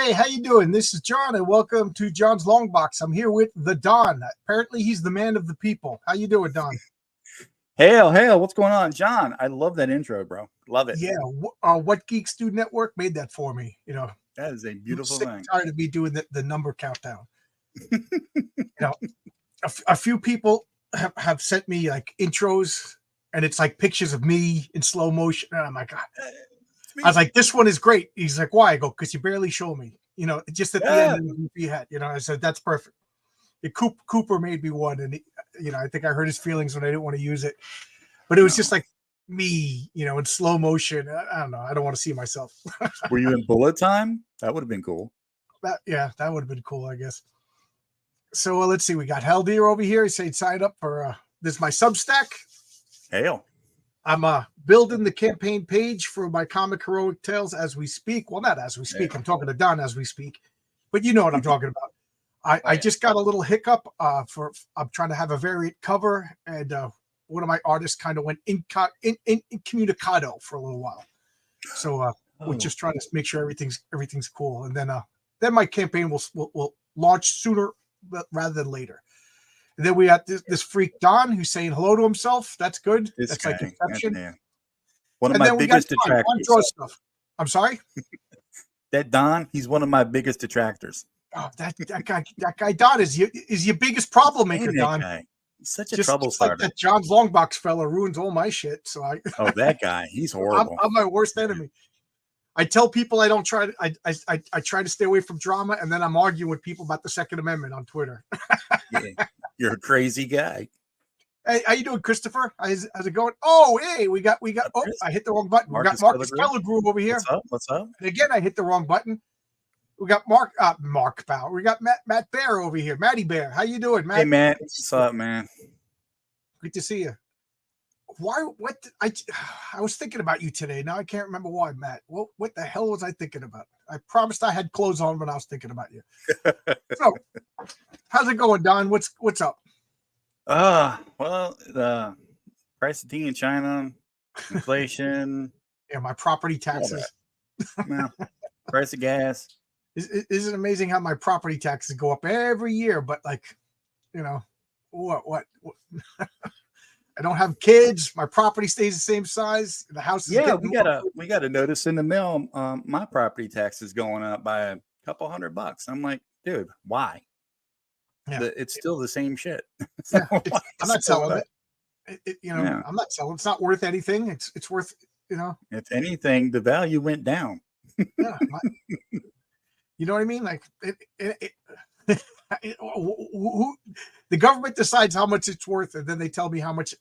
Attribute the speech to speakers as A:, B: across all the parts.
A: Hey, how you doing? This is John, and welcome to John's Long Box. I'm here with the Don. Apparently, he's the man of the people. How you doing, Don?
B: Hail, what's going on, John? I love that intro, bro. Love it.
A: Yeah, What Geeks Do Network made that for me.
B: That is a beautiful
A: sick
B: thing.
A: and tired of me doing the number countdown. A few people have sent me like intros, and it's like pictures of me in slow motion. And I'm like, God. I was like, this one is great. He's like, why? I go, because you barely show me. Just at the end of the goofy hat. I said, that's perfect. Cooper made me one, and I think I hurt his feelings when I didn't want to use it. But it was just like me, in slow motion. I don't know. I don't want to see myself.
B: Were you in bullet time? That would have been cool.
A: That would have been cool, I guess. So let's see. We got Haldir over here. He said sign up for this is my Substack.
B: Hail.
A: I'm building the campaign page for my comic heroic tales as we speak. Well, not as we speak. I'm talking to Don as we speak. But you know what I'm talking about. I just got a little hiccup I'm trying to have a variant cover, and one of my artists kind of went incommunicado for a little while. So we're just trying to make sure everything's cool, and then my campaign will launch sooner rather than later. And then we got this freak Don who's saying hello to himself. That's good. That's guy, like Inception.
B: One of my biggest detractors.
A: Don stuff. I'm sorry.
B: That Don, he's one of my biggest detractors.
A: Oh, that guy Don is your biggest problem maker, Don.
B: Guy. He's such a trouble starter.
A: Like that John's Longbox fella ruins all my shit. So
B: that guy, he's horrible.
A: I'm my worst enemy. I tell people I don't try to. I try to stay away from drama, and then I'm arguing with people about the Second Amendment on Twitter.
B: Yeah, you're a crazy guy.
A: Hey, how you doing, Christopher? How's it going? Oh, hey, we got. Oh, I hit the wrong button. We got Marcus Kellergroove over here.
B: What's up?
A: And again, I hit the wrong button. We got Mark Bauer. We got Matt Bear over here. Matty Bear. How you doing, Matt?
B: Hey, Matt. What's up, man?
A: Good to see you. I was thinking about you today. Now I can't remember why, Matt. What the hell was I thinking about? I promised I had clothes on when I was thinking about you. So, how's it going, Don? What's up?
B: Well, the price of tea in China, inflation.
A: Yeah, my property taxes.
B: Price of gas.
A: Isn't it amazing how my property taxes go up every year? But what? I don't have kids. My property stays the same size. The house is
B: we got a notice in the mail. My property tax is going up by a couple $100. I'm like, dude, why? Yeah. It's still the same shit.
A: Yeah, I'm not selling it. I'm not selling. It's not worth anything. It's worth,
B: If anything, the value went down.
A: Yeah, you know what I mean? Like the government decides how much it's worth, and then they tell me how much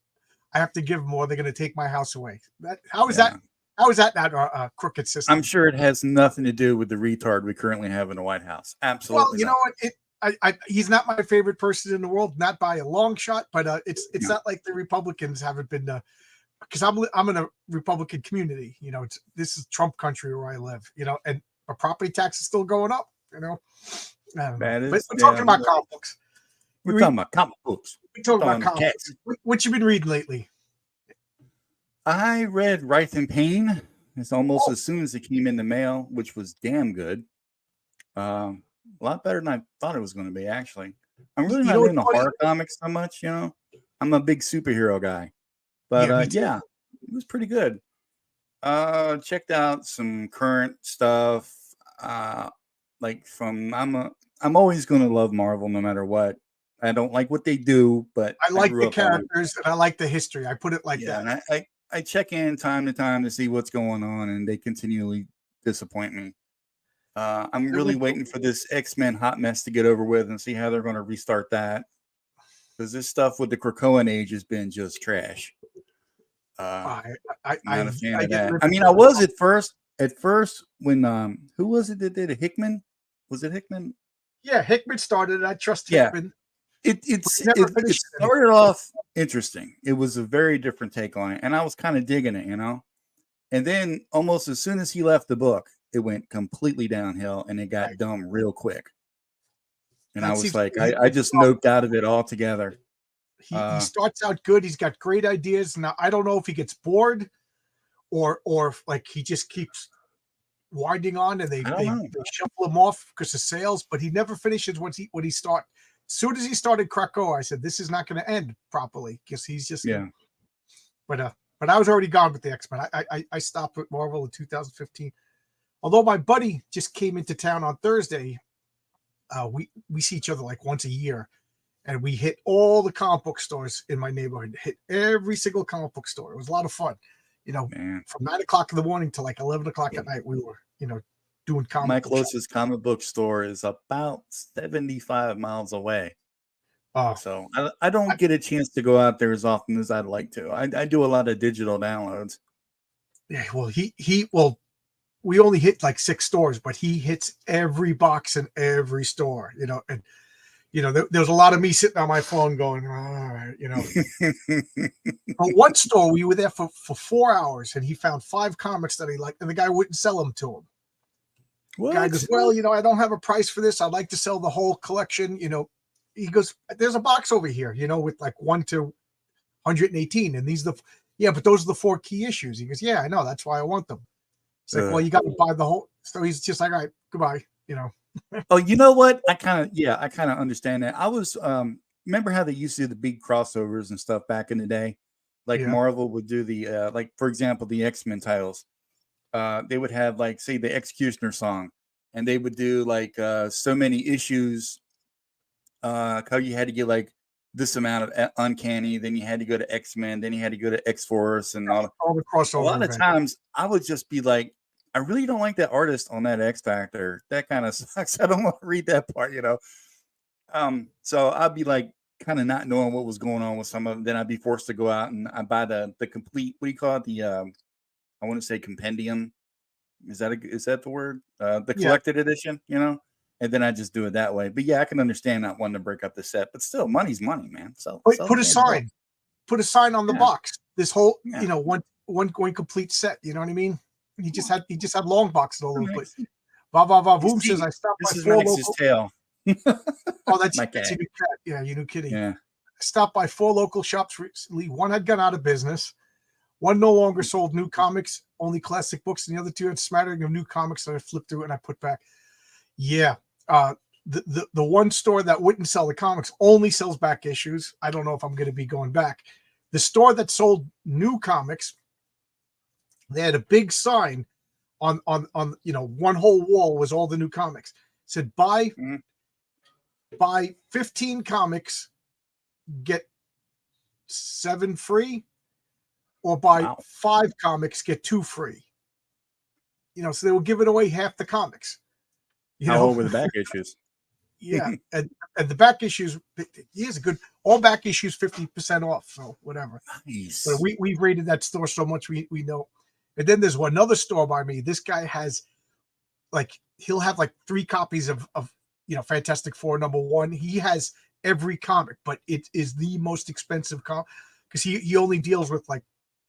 A: I have to give them, or they're going to take my house away. How is that not a crooked system?
B: I'm sure it has nothing to do with the retard we currently have in the White House. Absolutely.
A: Well, you know what? He's not my favorite person in the world, not by a long shot, but it's not like the Republicans haven't been because I'm in a Republican community. This is Trump country where I live. And our property tax is still going up. But we're talking about comic books.
B: We're talking about comic books.
A: We're talking about comic books. What you been reading lately?
B: I read Wrath and Pain. It's almost as soon as it came in the mail, which was damn good. A lot better than I thought it was going to be, actually. I'm really not into horror comics so much, I'm a big superhero guy. But it was pretty good. Checked out some current stuff. I'm always going to love Marvel no matter what. I don't like what they do, but
A: I like the characters and I like the history. I put it like that.
B: And I check in time to time to see what's going on, and they continually disappoint me. I'm really waiting for this X-Men hot mess to get over with and see how they're going to restart that. Because this stuff with the Krakoan age has been just trash. I'm not a fan of that. I mean, I was at first when who was it that did it? Hickman? Was it Hickman?
A: Yeah, Hickman started it. I trust Hickman.
B: It started off interesting. It was a very different take on it, and I was kind of digging it, And then almost as soon as he left the book, it went completely downhill, and it got dumb real quick. And I was like, I just noped out of it altogether.
A: He starts out good. He's got great ideas. Now I don't know if he gets bored, or like he just keeps winding on, and they
B: I don't know.
A: shuffle him off because of sales, but he never finishes what he start. As soon as he started Krakoa, I said, this is not going to end properly because he's just but I was already gone with the X-Men. I stopped with Marvel in 2015. Although my buddy just came into town on Thursday, we see each other like once a year, and we hit all the comic book stores in my neighborhood. Hit every single comic book store. It was a lot of fun. You know, from 9 o'clock in the morning to like 11 o'clock at night, we were, doing comic.
B: My closest comic book store is about 75 miles away.
A: Oh,
B: so I don't get a chance to go out there as often as I'd like to. I do a lot of digital downloads.
A: Yeah, well, we only hit like 6 stores, but he hits every box in every store, and there's a lot of me sitting on my phone going, all right, But one store, we were there for 4 hours, and he found 5 comics that he liked, and the guy wouldn't sell them to him.
B: What?
A: The guy goes, well, I don't have a price for this. I'd like to sell the whole collection. He goes, there's a box over here, with like 1 to 118, and these but those are the 4 key issues. He goes, yeah, I know, that's why I want them. It's like, well, you got to buy the whole. So he's just like, all right, goodbye.
B: Oh, you know what? I kind of understand that. I was remember how they used to do the big crossovers and stuff back in the day, like Marvel would do the like, for example, the X-Men titles. They would have like, say, the Executioner song, and they would do like so many issues. How you had to get like this amount of Uncanny, then you had to go to X-Men, then you had to go to X-Force, and all
A: the crossover.
B: A lot of times, I would just be like, I really don't like that artist on that X Factor. That kind of sucks. I don't want to read that part, So I'd be like kind of not knowing what was going on with some of them. Then I'd be forced to go out and I buy the complete, what do you call it? The I want to say compendium. Is that the word? The collected edition, And then I just do it that way. But yeah, I can understand not wanting to break up the set, but still, money's money, man. So
A: put a sign. Put a sign on the box. This whole, one complete set. You know what I mean? He just had long boxes all over the place. Boom says, I stopped by 4 local.
B: Tail.
A: Oh, that's your new cat. Yeah, your new kitty.
B: Yeah.
A: I stopped by 4 local shops recently. One had gone out of business. One no longer sold new comics, only classic books, and the other 2 had smattering of new comics that I flipped through and I put back. Yeah. The one store that wouldn't sell the comics only sells back issues. I don't know if I'm going to be going back. The store that sold new comics, they had a big sign on one whole wall was all the new comics. It said buy 15 comics, get 7 free, or buy 5 comics, get 2 free. So they were giving away half the comics.
B: How old were the back issues?
A: Yeah, and the back issues, here's a good, all back issues 50% off, so whatever.
B: Nice.
A: But we've rated that store so much we know. And then there's another store by me. This guy has he'll have like 3 copies of Fantastic Four #1. He has every comic, but it is the most expensive comic because he only deals with like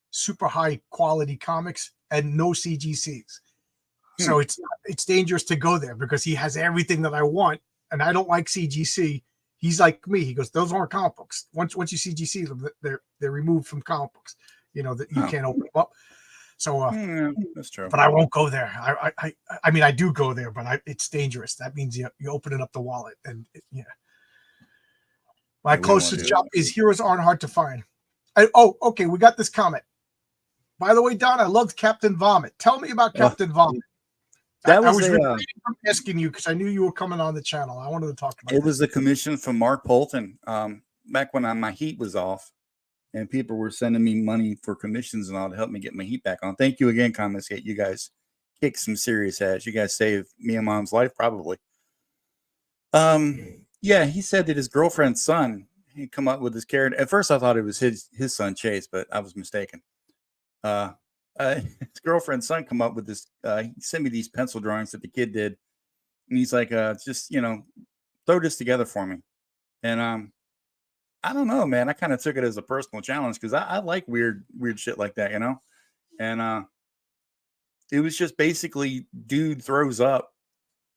A: super high quality comics and no CGCs. So it's dangerous to go there because he has everything that I want, and I don't like CGC. He's like me. He goes, those aren't comic books. Once you CGC them, they're removed from comic books. That you can't open them up. So
B: that's true.
A: But I won't go there. I mean, I do go there, but it's dangerous. That means you're opening up the wallet, and my closest shop is Heroes Aren't Hard to Find. Okay, we got this comment. By the way, Don, I loved Captain Vomit. Tell me about Captain Vomit. I was asking you because I knew you were coming on the channel. I wanted to talk about it.
B: It was a commission from Mark Polton back when my heat was off. And people were sending me money for commissions and all to help me get my heat back on. Thank you again, Comicsgate. You guys kicked some serious ass. You guys saved me and Mom's life, probably. Yeah, he said that his girlfriend's son had come up with this character. At first, I thought it was his son Chase, but I was mistaken. His girlfriend's son come up with this. He sent me these pencil drawings that the kid did, and he's like, just throw this together for me. And I don't know, man. I kind of took it as a personal challenge because I like weird shit like that, And it was just basically dude throws up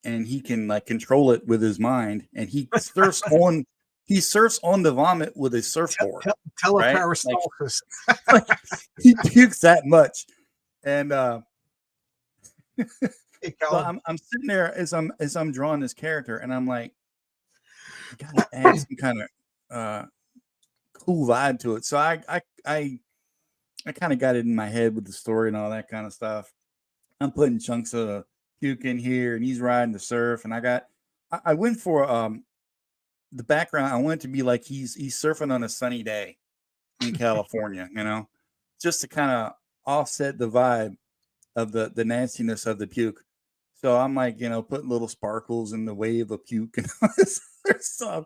B: and he can like control it with his mind, and he surfs on the vomit with a surfboard.
A: Teleparostosis.
B: Right? Like, he pukes that much, and
A: Hey,
B: So
A: Callum.
B: I'm sitting there as I'm drawing this character, and I'm like, I gotta add some kind of cool vibe to it. So I kind of got it in my head with the story and all that kind of stuff. I'm putting chunks of puke in here, and he's riding the surf, and I went for the background. I want it to be like he's surfing on a sunny day in California, just to kind of offset the vibe of the nastiness of the puke. So I'm like, putting little sparkles in the wave of puke and all this other stuff.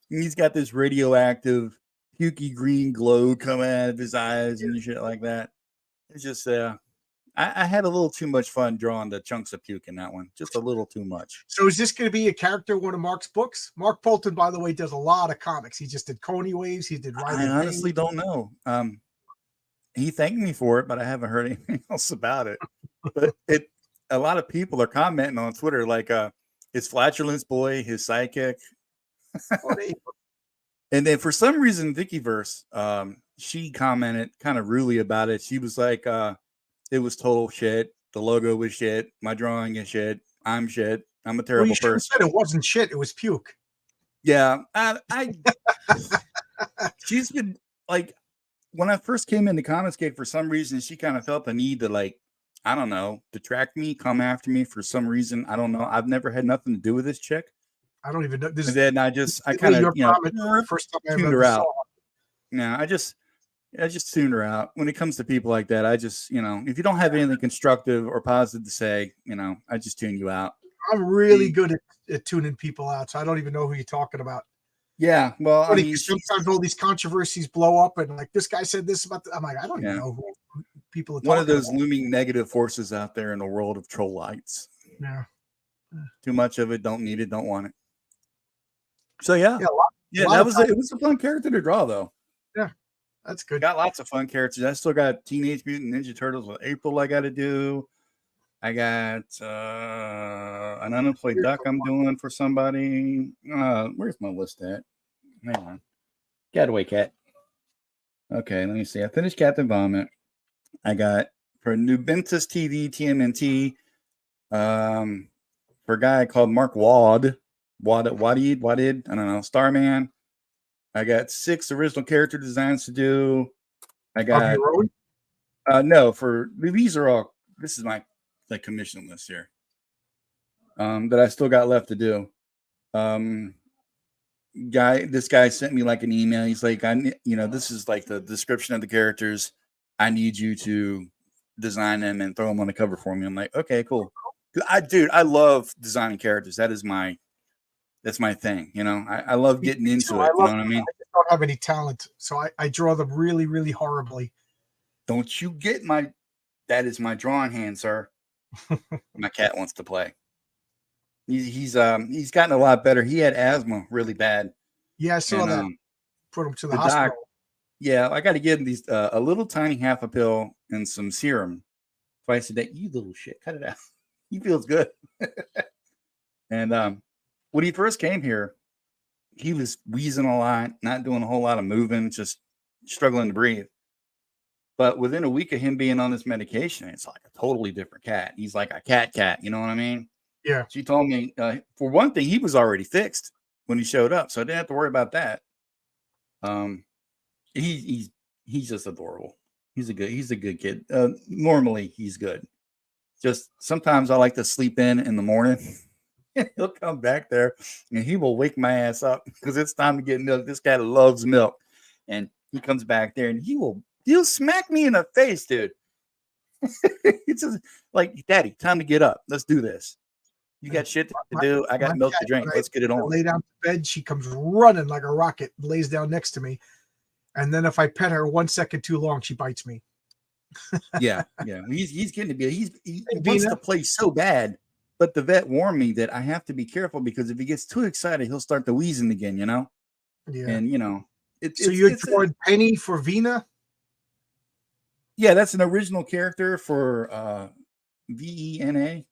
B: And he's got this radioactive, pukey green glow coming out of his eyes and shit like that. It's just, I had a little too much fun drawing the chunks of puke in that one. Just a little too much.
A: So is this going to be a character in one of Mark's books? Mark Bolton, by the way, does a lot of comics. He just did Coney Waves. He did
B: I honestly don't know. He thanked me for it, but I haven't heard anything else about it. But a lot of people are commenting on Twitter like his flatulence boy, his sidekick. And then for some reason, Vickyverse, she commented kind of rudely about it. She was like, it was total shit. The logo was shit. My drawing is shit. I'm shit. I'm a terrible person.
A: Said it wasn't shit. It was puke.
B: Yeah. She's been like, when I first came into Comicsgate, for some reason, she kind of felt the need to, like, I don't know, detract me, come after me for some reason. I don't know. I've never had nothing to do with this chick.
A: I don't even know.
B: And then I kind of
A: first time I
B: tuned her out.
A: Saw.
B: No, I just tuned her out. When it comes to people like that, I just, if you don't have anything constructive or positive to say, I just tune you out.
A: I'm really good at tuning people out, so I don't even know who you're talking about.
B: Yeah, well, I mean,
A: sometimes all these controversies blow up, and like this guy said this about. I'm like, I don't even know who people are talking about.
B: One of those looming negative forces out there in the world of trollites.
A: Yeah,
B: too much of it, don't need it, don't want it. So it was a fun character to draw, though.
A: Yeah, that's good.
B: Got lots of fun characters. I still got Teenage Mutant Ninja Turtles with April I got to do. I got an unemployed duck I'm doing for somebody. Where's my list at? Hang on. Get away, cat. Okay, let me see. I finished Captain Vomit. I got for Nubentus TV TMNT for a guy called Mark Wadid. I don't know. Starman. I got 6 original character designs to do. I got no for these are all. This is my commission list here. That I still got left to do. This guy sent me like an email. He's like, this is like the description of the characters. I need you to design them and throw them on the cover for me. I'm like, okay, cool. I love designing characters. That's my thing. I love getting into it. You know what I mean?
A: I just don't have any talent, so I draw them really, really horribly.
B: Don't you get that is my drawing hand, sir. My cat wants to play. He's gotten a lot better. He had asthma really bad.
A: Yeah, I saw that. Put him to the hospital.
B: I got to give him these a little tiny half a pill and some serum twice a day. You little shit, cut it out. He feels good. And when he first came here, he was wheezing a lot, not doing a whole lot of moving, just struggling to breathe. But within a week of him being on this medication, it's like a totally different cat. He's like a cat. You know what I mean?
A: Yeah.
B: She told me, for one thing, he was already fixed when he showed up, so I didn't have to worry about that. He's just adorable. He's a good kid. Normally, he's good. Just sometimes I like to sleep in the morning. He'll come back there and he will wake my ass up because it's time to get milk. This guy loves milk, and he comes back there and he'll smack me in the face, dude. It's just like, Daddy, time to get up. Let's do this. You got shit to do. I got milk to drink. Let's get it on.
A: Lay down to bed. She comes running like a rocket, lays down next to me. And then if I pet her 1 second too long, she bites me.
B: Yeah. He's getting to be. He wants to play so bad, but the vet warned me that I have to be careful because if he gets too excited, he'll start the wheezing again. Yeah. And
A: so you're drawing Penny for Vena?
B: Yeah, that's an original character for VENA.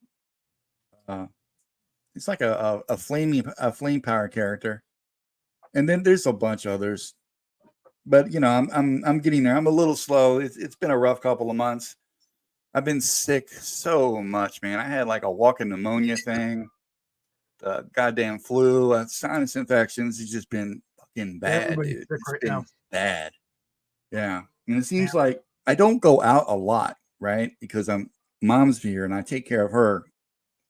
B: It's like a flame power character, and then there's a bunch of others. But I'm getting there. I'm a little slow. It's been a rough couple of months. I've been sick so much, man. I had like a walking pneumonia thing, the goddamn flu, sinus infections. It's just been fucking bad,
A: Everybody's
B: dude.
A: sick
B: It's
A: right
B: been
A: now.
B: bad. Yeah. And it
A: Yeah.
B: seems like I don't go out a lot, right? Because I'm mom's here and I take care of her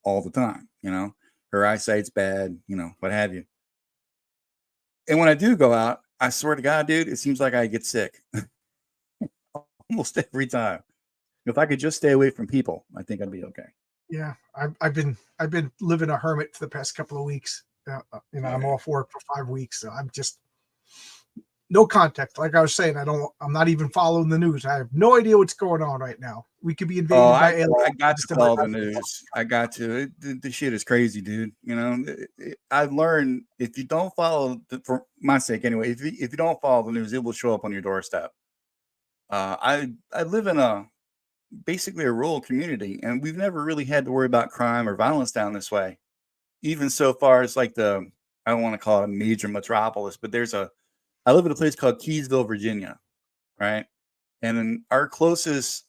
B: all the time, you know. Her eyesight's bad, you know, what have you. And when I do go out, I swear to God, dude, it seems like I get sick almost every time. If I could just stay away from people, I think I'd be okay.
A: Yeah, I've been living a hermit for the past couple of weeks. I'm
B: Yeah.
A: off work for 5 weeks, so I'm just no contact. Like I was saying, I'm not even following the news. I have no idea what's going on right now. We could be
B: Oh,
A: invaded by aliens.
B: I got to
A: Just about
B: follow the news. I got to. The shit is crazy, dude. You know, I've learned if you don't follow, for my sake anyway, if you don't follow the news, it will show up on your doorstep. I live in basically a rural community, and we've never really had to worry about crime or violence down this way. Even so far as like I don't want to call it a major metropolis, but I live in a place called Keysville, Virginia, right? And then our closest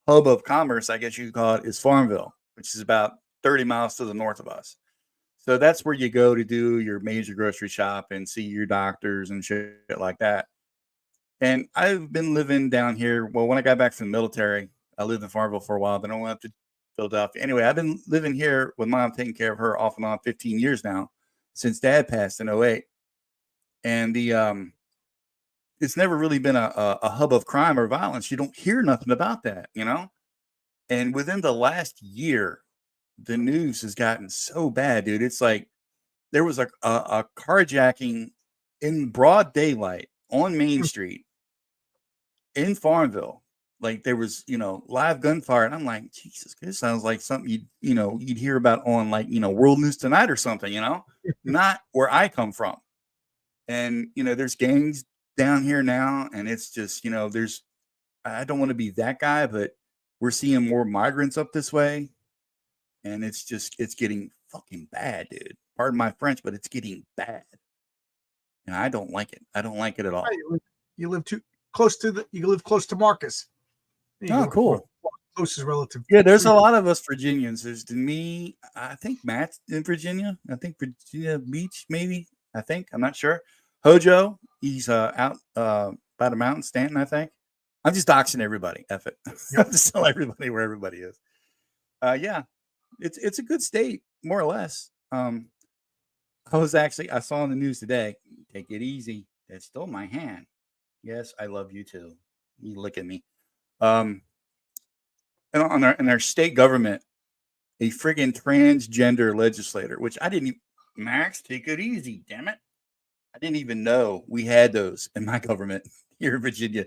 B: hub of commerce, I guess you could call it, is Farmville, which is about 30 miles to the north of us. So that's where you go to do your major grocery shop and see your doctors and shit like that. And I've been living down here. Well, when I got back from the military, I lived in Farmville for a while. Then I went up to Philadelphia. Anyway, I've been living here with mom, taking care of her off and on 15 years now, since dad passed in '08. And it's never really been a hub of crime or violence. You don't hear nothing about that, you know? And within the last year, the news has gotten so bad, dude. It's like there was a carjacking in broad daylight on Main Street in Farmville. Like there was, live gunfire, and I'm like, Jesus, this sounds like something you'd hear about on like World News Tonight or something, not where I come from. And there's gangs down here now, and it's just I don't want to be that guy, but we're seeing more migrants up this way, and it's getting fucking bad, dude. Pardon my French, but it's getting bad, and I don't like it. I don't like it at all.
A: You live too close to you live close to Marcus. You
B: Oh,
A: go
B: cool.
A: Closest relative.
B: Yeah, there's a lot of us Virginians. There's me. I think Matt's in Virginia. I think Virginia Beach, maybe. I'm not sure. Hojo, he's out by the mountain, Stanton, I think. I'm just doxing everybody. F it.
A: Yep.
B: I'm just telling everybody where everybody is. Yeah, it's a good state, more or less. I saw in the news today. Take it easy. That stole my hand. Yes, I love you too. You look at me. And in our state government, a friggin' transgender legislator, which I didn't even, Max, take it easy, damn it. I didn't even know we had those in my government here in Virginia.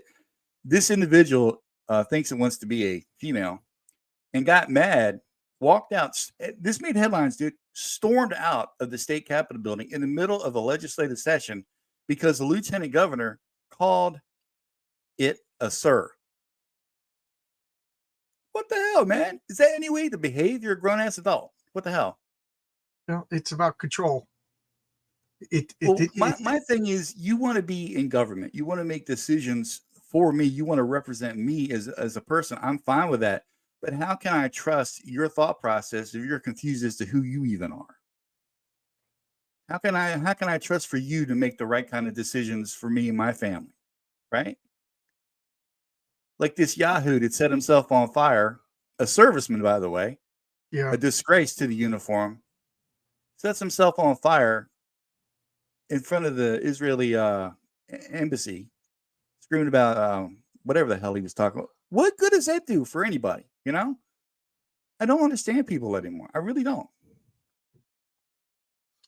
B: This individual thinks it wants to be a female and got mad, walked out. This made headlines, dude. Stormed out of the state capitol building in the middle of a legislative session because the lieutenant governor called it a sir. What the hell, man? Is that any way to behave? You're a grown ass adult. What the hell?
A: It's about control.
B: My thing is, you want to be in government. You want to make decisions for me. You want to represent me as a person. I'm fine with that. But how can I trust your thought process if you're confused as to who you even are? How can I trust for you to make the right kind of decisions for me and my family? Right? Like this Yahoo that set himself on fire, a serviceman, by the way, a disgrace to the uniform, sets himself on fire in front of the Israeli embassy, screaming about whatever the hell he was talking about. What good does that do for anybody? I don't understand people anymore. I really don't.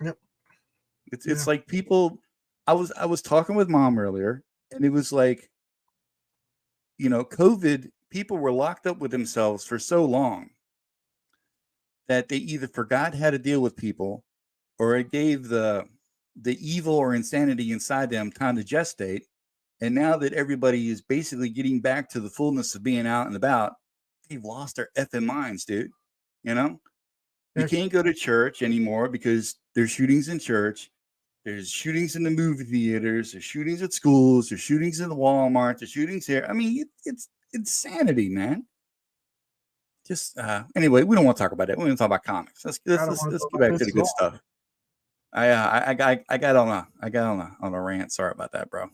A: Yep.
B: It's like people. I was talking with mom earlier, and it was like, COVID. People were locked up with themselves for so long that they either forgot how to deal with people, or it gave the evil or insanity inside them time to gestate. And now that everybody is basically getting back to the fullness of being out and about, they've lost their effing minds, dude. You can't go to church anymore because there's shootings in church. There's shootings in the movie theaters. There's shootings at schools. There's shootings in the Walmart. There's shootings here. I mean, it's insanity, man. just anyway, we don't want to talk about it. We want to talk about comics. Let's
A: I don't
B: let's,
A: want to
B: let's
A: talk
B: get
A: about
B: back to
A: this
B: the
A: at
B: good
A: all.
B: stuff. I got on a rant. Sorry about that, bro.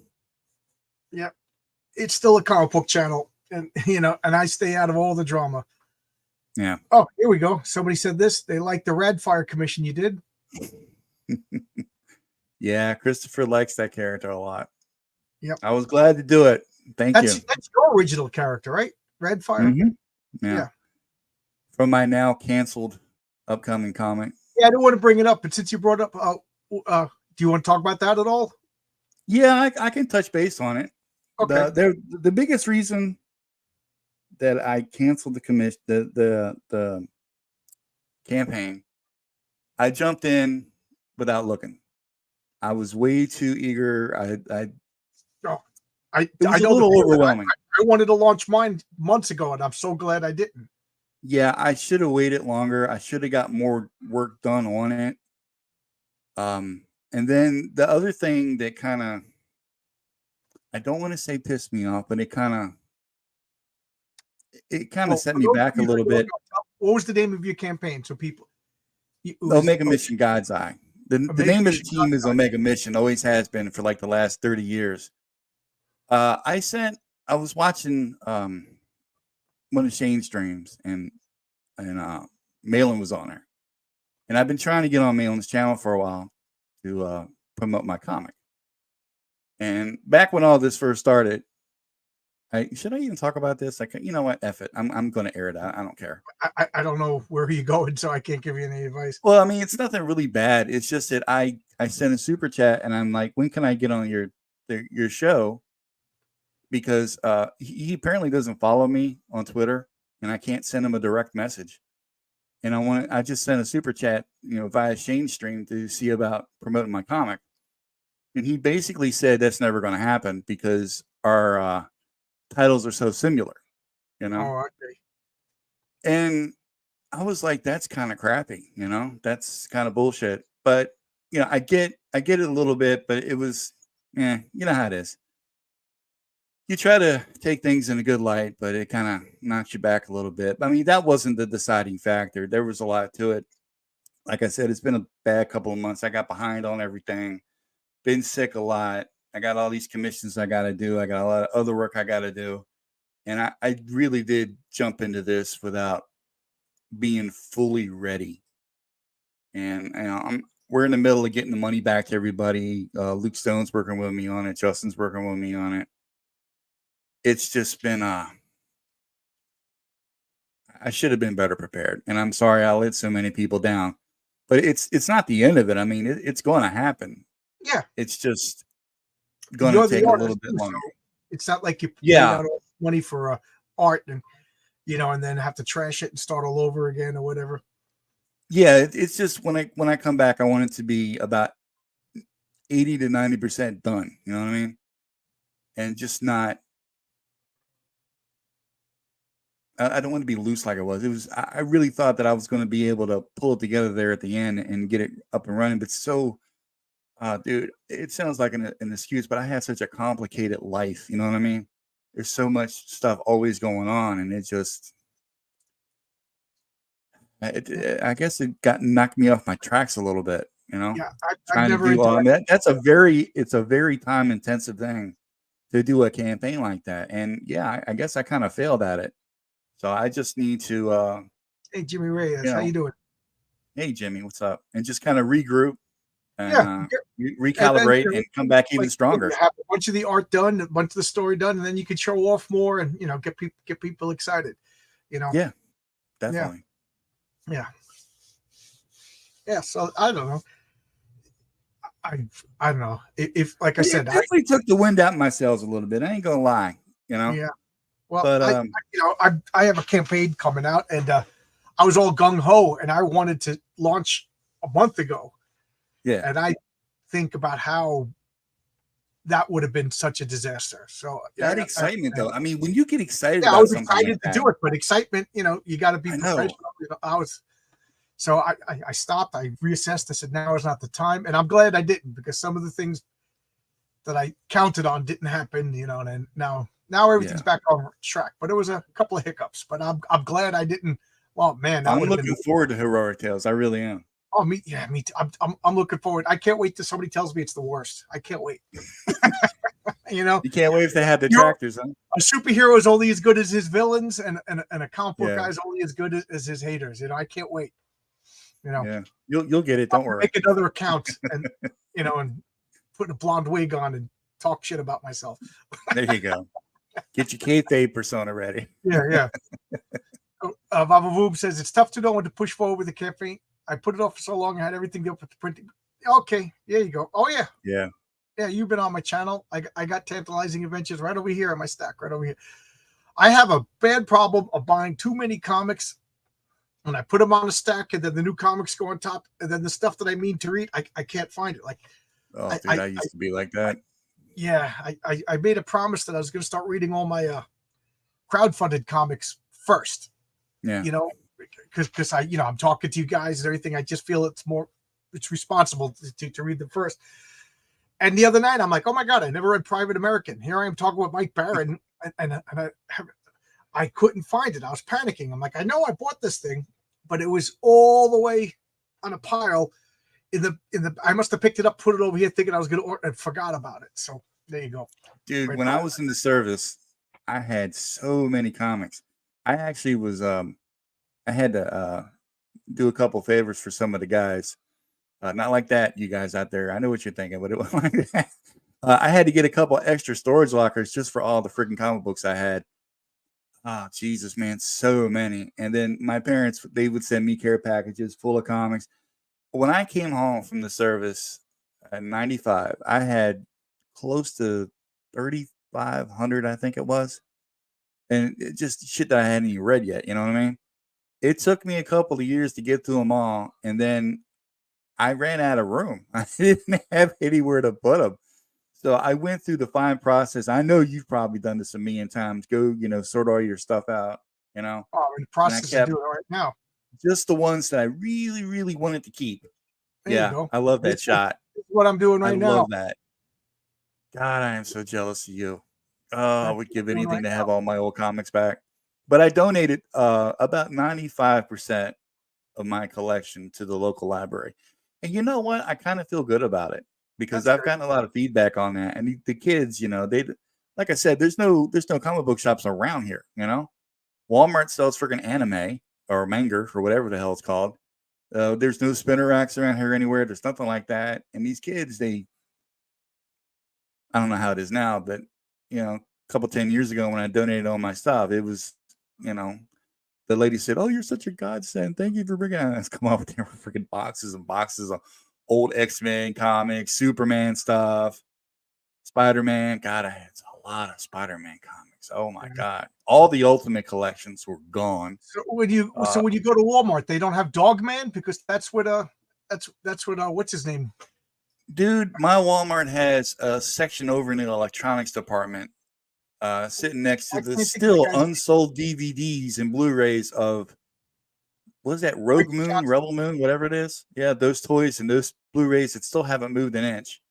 A: Yeah, it's still a comic book channel, and and I stay out of all the drama.
B: Yeah.
A: Oh, here we go. Somebody said this. They like the Radfire commission you did.
B: Yeah, Christopher likes that character a lot.
A: Yep.
B: I was glad to do it. Thank you.
A: That's your original character, right? Redfire.
B: Mm-hmm.
A: Yeah.
B: From my now canceled upcoming comic.
A: Yeah, I don't want to bring it up, but since you brought up, do you want to talk about that at all?
B: Yeah, I can touch base on it.
A: Okay.
B: The biggest reason that I canceled the commission, the campaign, I jumped in without looking. I was way too eager. It was a little overwhelming.
A: I wanted to launch mine months ago, and I'm so glad I didn't.
B: Yeah, I should have waited longer. I should have got more work done on it. And then the other thing that kind of, I don't want to say pissed me off, but it kind of set me back a little bit.
A: What was the name of your campaign? So people,
B: Omega Mission God's Eye. The name of the team is Omega Mission. Always has been for like the last 30 years. I was watching one of Shane's streams, and Malin was on there, and I've been trying to get on Malin's channel for a while to promote my comic. And back when all this first started, should I even talk about this? You know what? F it. I'm going to air it out. I don't care.
A: I don't know where you're going, so I can't give you any advice.
B: Well, I mean, it's nothing really bad. It's just that I sent a super chat, and I'm like, when can I get on your show? Because he apparently doesn't follow me on Twitter, and I can't send him a direct message. And I just sent a super chat, via Shane's stream to see about promoting my comic. And he basically said that's never going to happen because our titles are so similar,
A: Oh, okay.
B: And I was like, that's kind of crappy, that's kind of bullshit. But I get it a little bit, but it was, you know how it is. You try to take things in a good light, but it kind of knocks you back a little bit. I mean, that wasn't the deciding factor. There was a lot to it. Like I said, it's been a bad couple of months. I got behind on everything, been sick a lot. I got all these commissions I got to do. I got a lot of other work I got to do. And I really did jump into this without being fully ready. And we're in the middle of getting the money back to everybody. Luke Stone's working with me on it. Justin's working with me on it. It's just been I should have been better prepared, and I'm sorry I let so many people down. But it's not the end of it. I mean, it's going to happen.
A: Yeah,
B: it's just going to take a little bit longer.
A: So it's not like you paid out all money for art and and then have to trash it and start all over again or whatever.
B: Yeah, it's just when I come back, I want it to be about 80 to 90% done. You know what I mean? And just not. I don't want to be loose like it was. It was. I really thought that I was going to be able to pull it together there at the end and get it up and running. But dude, it sounds like an excuse, but I have such a complicated life. You know what I mean? There's so much stuff always going on, and it just. I guess it knocked me off my tracks a little bit.
A: Yeah,
B: I've never done that. It's a very time intensive thing to do a campaign like that, and I guess I kind of failed at it. So I just need to.
A: Hey, Jimmy Reyes, how you doing?
B: Hey, Jimmy, what's up? And just kind of regroup and recalibrate and come back even stronger.
A: Have a bunch of the art done, a bunch of the story done, and then you can show off more and get people excited.
B: Yeah, definitely.
A: Yeah. So I don't know. I don't know if like I said,
B: definitely took the wind out of my sails a little bit. I ain't gonna lie.
A: Yeah. Well,
B: but
A: I have a campaign coming out, and I was all gung ho, and I wanted to launch a month ago.
B: Yeah.
A: And I think about how that would have been such a disaster. So
B: that excitement, though. I mean, when you get excited,
A: I was excited to do it, but excitement, you got to be professional. So I stopped. I reassessed. I said, now is not the time, and I'm glad I didn't, because some of the things that I counted on didn't happen. And then now Now everything's back on track, but it was a couple of hiccups. But I'm glad I didn't. Well, man, that
B: I'm
A: would have
B: looking
A: been.
B: forward to Heroic Tales. I really am.
A: Oh, me too. I'm looking forward. I can't wait till somebody tells me it's the worst. I can't wait. You know,
B: You can't wait if they have the
A: You know-
B: tractors, huh?
A: a superhero is only as good as his villains, and a comic book
B: Yeah.
A: guy is only as good as his haters. You know, I can't wait. You know,
B: Yeah, you'll get it. Don't worry.
A: make another account and and put a blonde wig on and talk shit about myself.
B: There you go. Get your kayfabe persona ready.
A: Yeah. Vava Voob says it's tough to know when to push forward with the campaign. I put it off for so long. I had everything up with the printing. Okay, there you go. Oh yeah. You've been on my channel. I got Tantalizing Adventures right over here on my stack, right over here. I have a bad problem of buying too many comics, and I put them on a stack, and then the new comics go on top, and then the stuff that I mean to read, I can't find it. Like,
B: Oh, dude, I used to be like that.
A: I made a promise that I was going to start reading all my crowdfunded comics first.
B: Yeah.
A: You know, because I'm talking to you guys and everything. I just feel it's responsible to read them first. And the other night, I'm like, oh my God, I never read Private American. Here I am talking with Mike Barron, and I couldn't find it. I was panicking. I'm like, I know I bought this thing, but it was all the way on a pile in the. I must have picked it up, put it over here, thinking I was going to order, and forgot about it. So there you go,
B: dude.
A: Right
B: When
A: now.
B: I was in the service, I had so many comics. I actually was I had to do a couple favors for some of the guys. Not like that, you guys out there. I know what you're thinking, but it was like that. I had to get a couple extra storage lockers just for all the freaking comic books I had. Oh, Jesus, man, so many. And then my parents, they would send me care packages full of comics. When I came home from the service in 95, I had close to 3,500, I think it was. And it just shit that I hadn't even read yet. You know what I mean? It took me a couple of years to get through them all. And then I ran out of room. I didn't have anywhere to put them. So I went through the fine process. I know you've probably done this a million times. Go, sort all your stuff out,
A: Oh, I'm in the process of doing it right now.
B: Just the ones that I really, really wanted to keep.
A: There you go.
B: I love that
A: This is
B: shot.
A: what I'm doing right
B: I
A: now.
B: love that. God, I am so jealous of you. I would give anything
A: right
B: to have
A: now.
B: all my old comics back. But I donated about 95% of my collection to the local library. And you know what? I kind of feel good about it because
A: That's
B: I've gotten a lot of feedback on that. And the kids, they, like I said, there's no comic book shops around here. Walmart sells freaking anime or manga or whatever the hell it's called. There's no spinner racks around here anywhere. There's nothing like that. And these kids, I don't know how it is now, but a couple 10 years ago when I donated all my stuff, it was, the lady said, "Oh, you're such a godsend. Thank you for bringing us." Come on with their freaking boxes and boxes of old X-Men comics, Superman stuff, Spider-Man. God, I had a lot of Spider-Man comics. Oh my God. All the Ultimate collections were gone.
A: So when you go to Walmart, they don't have Dogman because that's what what's his name?
B: Dude, my Walmart has a section over in the electronics department, sitting next to the still unsold DVDs and Blu-rays of, what is that, Rogue Moon, Rebel Moon, whatever it is. Yeah, those toys and those Blu-rays that still haven't moved an inch.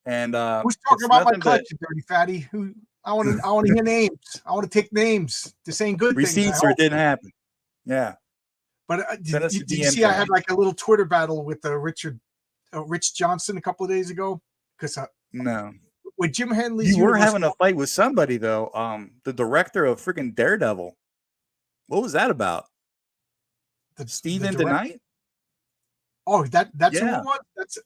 B: And
A: who's talking about my collection, Dirty Fatty? Who? I want to hear names. I want to take names. This ain't good
B: receipts, or it didn't happen. Yeah.
A: But did you see I had like a little Twitter battle with Rich Johnson a couple of days ago? Because
B: no.
A: With Jim Henley's,
B: you were having a fight with somebody though. The director of freaking Daredevil. What was that about? Steven DeKnight?
A: Oh, that's who it was.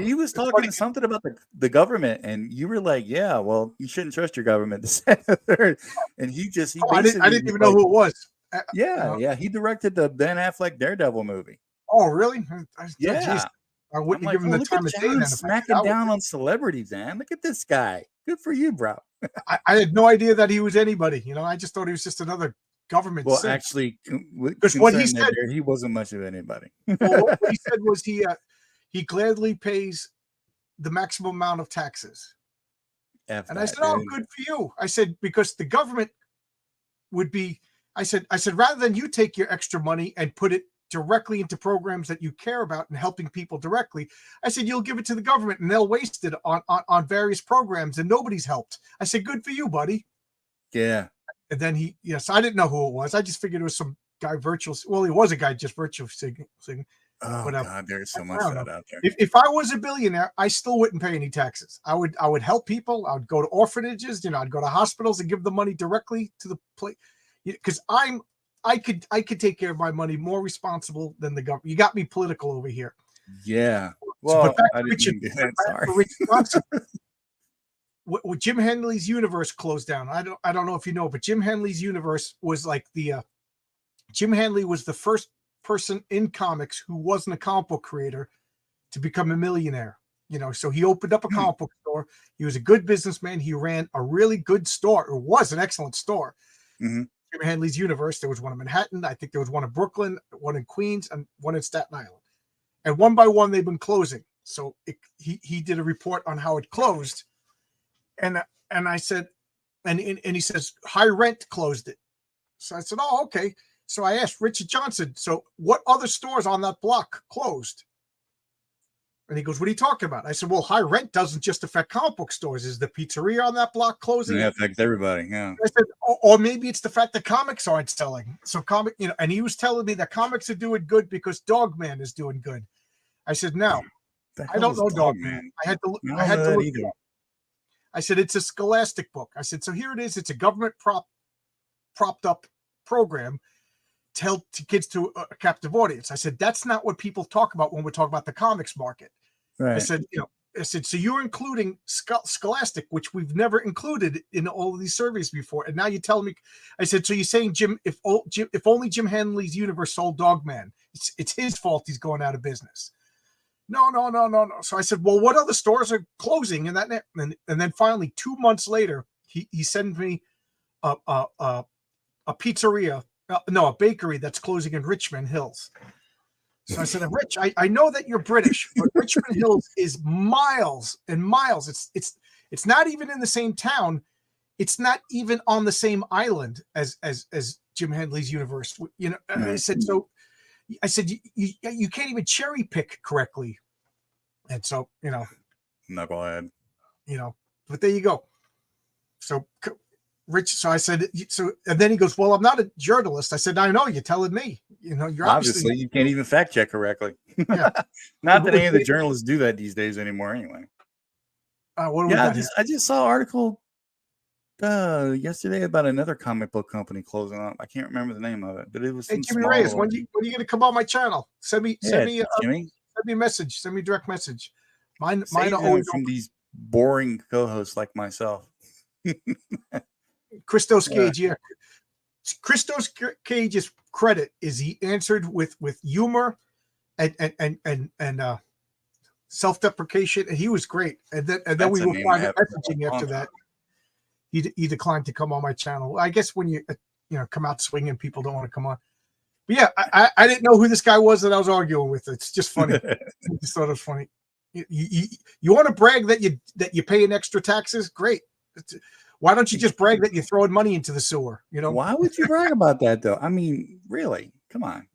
B: He was talking something about the government, and you were like, "Yeah, well, you shouldn't trust your government." And he
A: I didn't even know who it was.
B: Yeah, he directed the Ben Affleck Daredevil movie.
A: Oh, really?
B: Yeah.
A: I wouldn't give him the time of day. Then
B: smacking down on celebrities, man. Look at this guy. Good for you, bro.
A: I had no idea that he was anybody. I just thought he was just another government.
B: Well, actually,
A: because what he said,
B: he wasn't much of anybody.
A: Well, what he said was he gladly pays the maximum amount of taxes. And I said, "Oh, good for you." I said, because the government would be. I said, rather than you take your extra money and put it directly into programs that you care about and helping people directly, I said, you'll give it to the government and they'll waste it on various programs and nobody's helped. I said, good for you, buddy.
B: Yeah.
A: And then yes, I didn't know who it was. I just figured it was some guy virtual. Well, he was a guy just virtual signing.
B: Oh
A: But
B: God, there's so much
A: I
B: of
A: don't
B: that
A: know.
B: out there.
A: If I was a billionaire, I still wouldn't pay any taxes. I would help people. I would go to orphanages. I'd go to hospitals and give the money directly to the place, because I could take care of my money more responsible than the government. You got me political over here.
B: Yeah.
A: So,
B: Well,
A: but back
B: I
A: to
B: didn't
A: Richard,
B: mean to do that. Sorry.
A: Richard Johnson. What Jim Henley's universe closed down. I don't know if you know, but Jim Henley's universe was like Jim Henley was the first person in comics who wasn't a comic book creator to become a millionaire. So he opened up a comic book store. He was a good businessman. He ran a really good store. It was an excellent store.
B: Mm-hmm.
A: Jim Henley's universe. There was one in Manhattan. I think there was one in Brooklyn, one in Queens, and one in Staten Island. And one by one, they've been closing. So he did a report on how it closed. And I said, and he says, high rent closed it. So I said, oh, okay. So I asked Richard Johnson, so what other stores on that block closed? And he goes, what are you talking about? I said, well, high rent doesn't just affect comic book stores. Is the pizzeria on that block closing?
B: It affects everybody. Yeah.
A: I said, or maybe it's the fact that comics aren't selling. So and he was telling me that comics are doing good because Dogman is doing good. I said, no, I don't know Dogman. I had to look. Either. I said, it's a Scholastic book. I said, so here it is. It's a government propped up program to help kids to a captive audience. I said, that's not what people talk about when we talk about the comics market. Right. I said, so you're including Scholastic, which we've never included in all of these surveys before. And now you tell me, I said, so you're saying, Jim, if only Jim Henley's universe sold Dogman, it's his fault he's going out of business. No. So I said, well, what other stores are closing? And then finally, 2 months later, he sent me a pizzeria, a bakery that's closing in Richmond Hills. So I said, Rich, I know that you're British, but Richmond Hills is miles and miles. It's not even in the same town. It's not even on the same island as Jim Henley's universe. I said, so I said, you can't even cherry pick correctly. And so,
B: knucklehead,
A: but there you go. So Rich, so I said, and then he goes, well, I'm not a journalist. I said, I know, you're telling me, you're
B: obviously you can't even fact check correctly. Yeah. Not that any of the journalists do that these days anymore anyway. I just saw an article yesterday about another comic book company closing up. I can't remember the name of it, but it was
A: Jimmy Reyes. When are you going to come on my channel? Send me a message. Send me a direct message. Mine are always
B: from these boring co-hosts like myself.
A: Christos Gage, yeah. Christos Gage's credit is he answered with humor and self-deprecation, and he was great. And then we were private messaging after that. He declined to come on my channel. I guess when you come out swinging, people don't want to come on. But yeah, I didn't know who this guy was that I was arguing with. It's just funny. I just thought it was funny. You want to brag that you paying extra taxes? Great. Why don't you just brag that you're throwing money into the sewer?
B: Why would you brag about that though? I mean, really? Come on.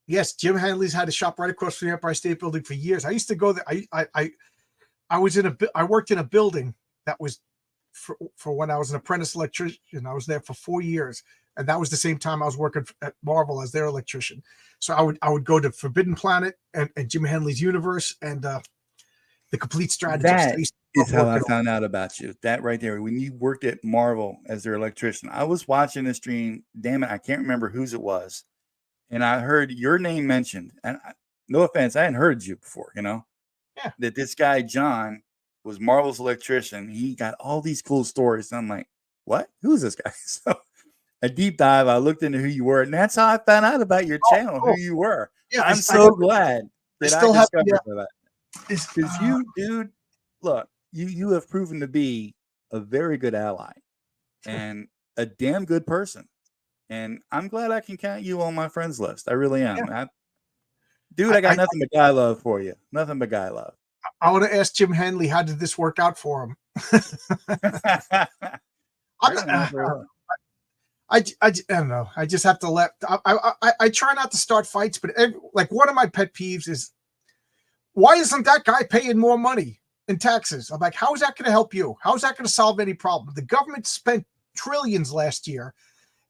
A: Yes, Jim Henley's had a shop right across from the Empire State Building for years. I used to go there. I worked in a building that was for when I was an apprentice electrician. I was there for 4 years, and that was the same time I was working at Marvel as their electrician. So I would go to Forbidden Planet and Jim Henley's universe and the Complete Strategist.
B: That is how I found out about you. That right there. When you worked at Marvel as their electrician, I was watching the stream. Damn it, I can't remember whose it was, and I heard your name mentioned. And no offense, I hadn't heard you before.
A: Yeah.
B: That this guy John was Marvel's electrician. He got all these cool stories. And I'm like, what? Who's this guy? So a deep dive. I looked into who you were, and that's how I found out about your channel, who you were. Yeah, I'm so glad that I discovered that. Because you, dude, look, you have proven to be a very good ally and a damn good person. And I'm glad I can count you on my friends list. I really am. Yeah. I got nothing but guy love for you. Nothing but guy love.
A: I want to ask Jim Henley, how did this work out for him? I don't know. I just have to let. I try not to start fights, but like one of my pet peeves is, why isn't that guy paying more money in taxes? I'm like, how is that going to help you? How is that going to solve any problem? The government spent trillions last year,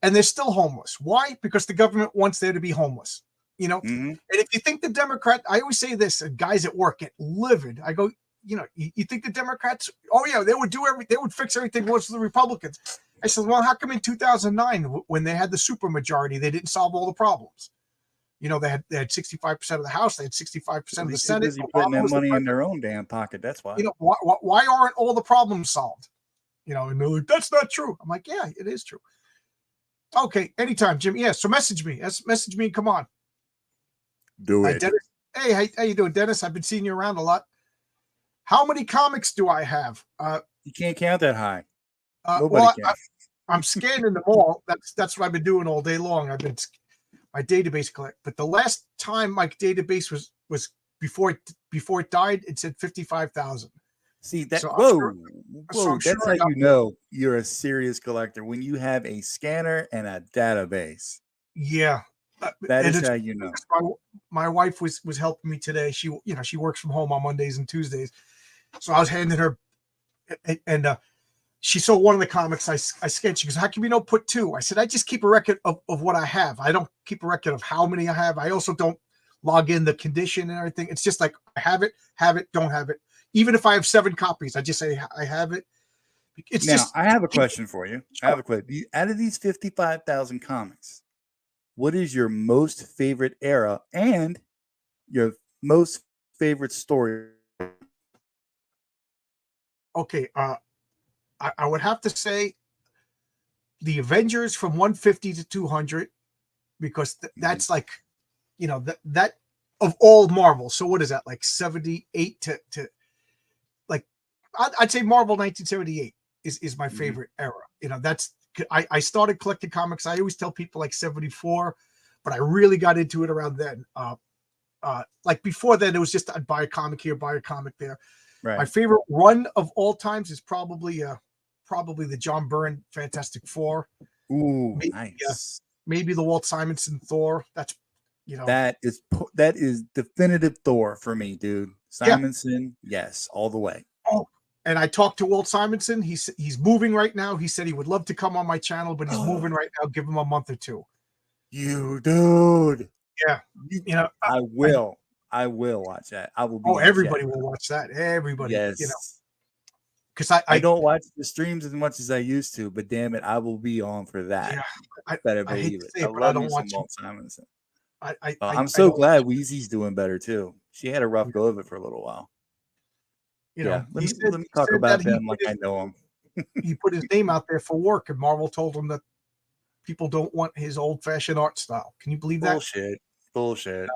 A: and they're still homeless. Why? Because the government wants there to be homeless.
B: Mm-hmm.
A: And if you think the Democrat, I always say this, guys at work get livid. I go, you think the Democrats, oh yeah, they would fix everything once the Republicans. I said, well, how come in 2009, when they had the supermajority, they didn't solve all the problems? They had 65% of the House, they had 65% of the Senate.
B: Busy putting that money in their own damn pocket. That's why.
A: Why aren't all the problems solved? And they're like, that's not true. I'm like, yeah, it is true. Okay, anytime, Jim. Yeah, so message me. Message me. Come on.
B: Do it.
A: Dennis. Hey, how you doing, Dennis? I've been seeing you around a lot. How many comics do I have?
B: You can't count that high.
A: Nobody can. I'm scanning them all. That's what I've been doing all day long. I've been my database collect. But the last time my database was before it died, it said 55,000.
B: See that?
A: So
B: whoa.
A: I'm
B: That's
A: sure
B: how you know you're a serious collector, when you have a scanner and a database.
A: Yeah.
B: That is how you know.
A: My wife was helping me today. She works from home on Mondays and Tuesdays, so I was handing her, and she saw one of the comics I scanned. She goes, "How come you don't put two?" I said, "I just keep a record of what I have. I don't keep a record of how many I have. I also don't log in the condition and everything. It's just like I have it, don't have it. Even if I have 7 copies, I just say I have it." It's
B: now,
A: just.
B: I have a question for you.
A: Sure.
B: I have a question. Out of these 55,000 comics, what is your most favorite era and your most favorite story?
A: Okay, I would have to say the Avengers from 150 to 200, because that's like, that of all Marvel. So what is that, like 78 to like, I'd say Marvel 1978 is my favorite era. That's, I started collecting comics. I always tell people like 74, but I really got into it around then. Like before then, it was just I'd buy a comic here, buy a comic there.
B: Right.
A: My favorite run of all times is probably the John Byrne Fantastic Four.
B: Ooh,
A: maybe,
B: nice.
A: Maybe the Walt Simonson Thor. That's
B: that is definitive Thor for me, dude. Simonson, yes, all the way.
A: Oh, and I talked to Walt Simonson. He's moving right now. He said he would love to come on my channel, but he's moving right now. Give him a month or two.
B: You dude.
A: Yeah.
B: I will watch that. I will be.
A: Everybody will watch that. Everybody.
B: Yes.
A: Because
B: I don't watch the streams as much as I used to, but damn it, I will be on for that.
A: Yeah.
B: Better believe it. I love me some Walt Simonson. I'm so glad Weezy's doing better too. She had a rough go of it for a little while. Let me talk about them like I know him.
A: He put his name out there for work, and Marvel told him that people don't want his old-fashioned art style. Can you believe that?
B: Bullshit.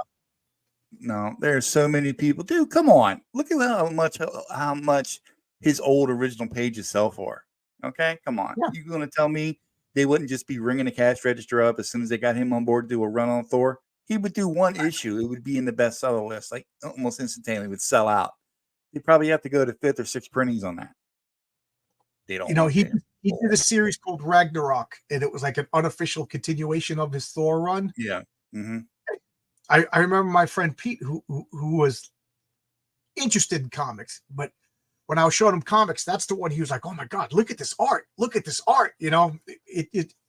B: No, there's so many people. Dude, come on. Look at how much his old original pages sell for. Okay, come on. Yeah. You're gonna tell me they wouldn't just be ringing the cash register up as soon as they got him on board to do a run on Thor? He would do one issue. It would be in the bestseller list, like almost instantaneously. It would sell out. You'd probably have to go to 5th or 6th printings on that. They don't.
A: He did a series called Ragnarok, and it was like an unofficial continuation of his Thor run.
B: Yeah. Mm-hmm.
A: I remember my friend Pete, who was interested in comics, but when I was showing him comics, that's the one he was like, "Oh my God, look at this art! Look at this art!" It's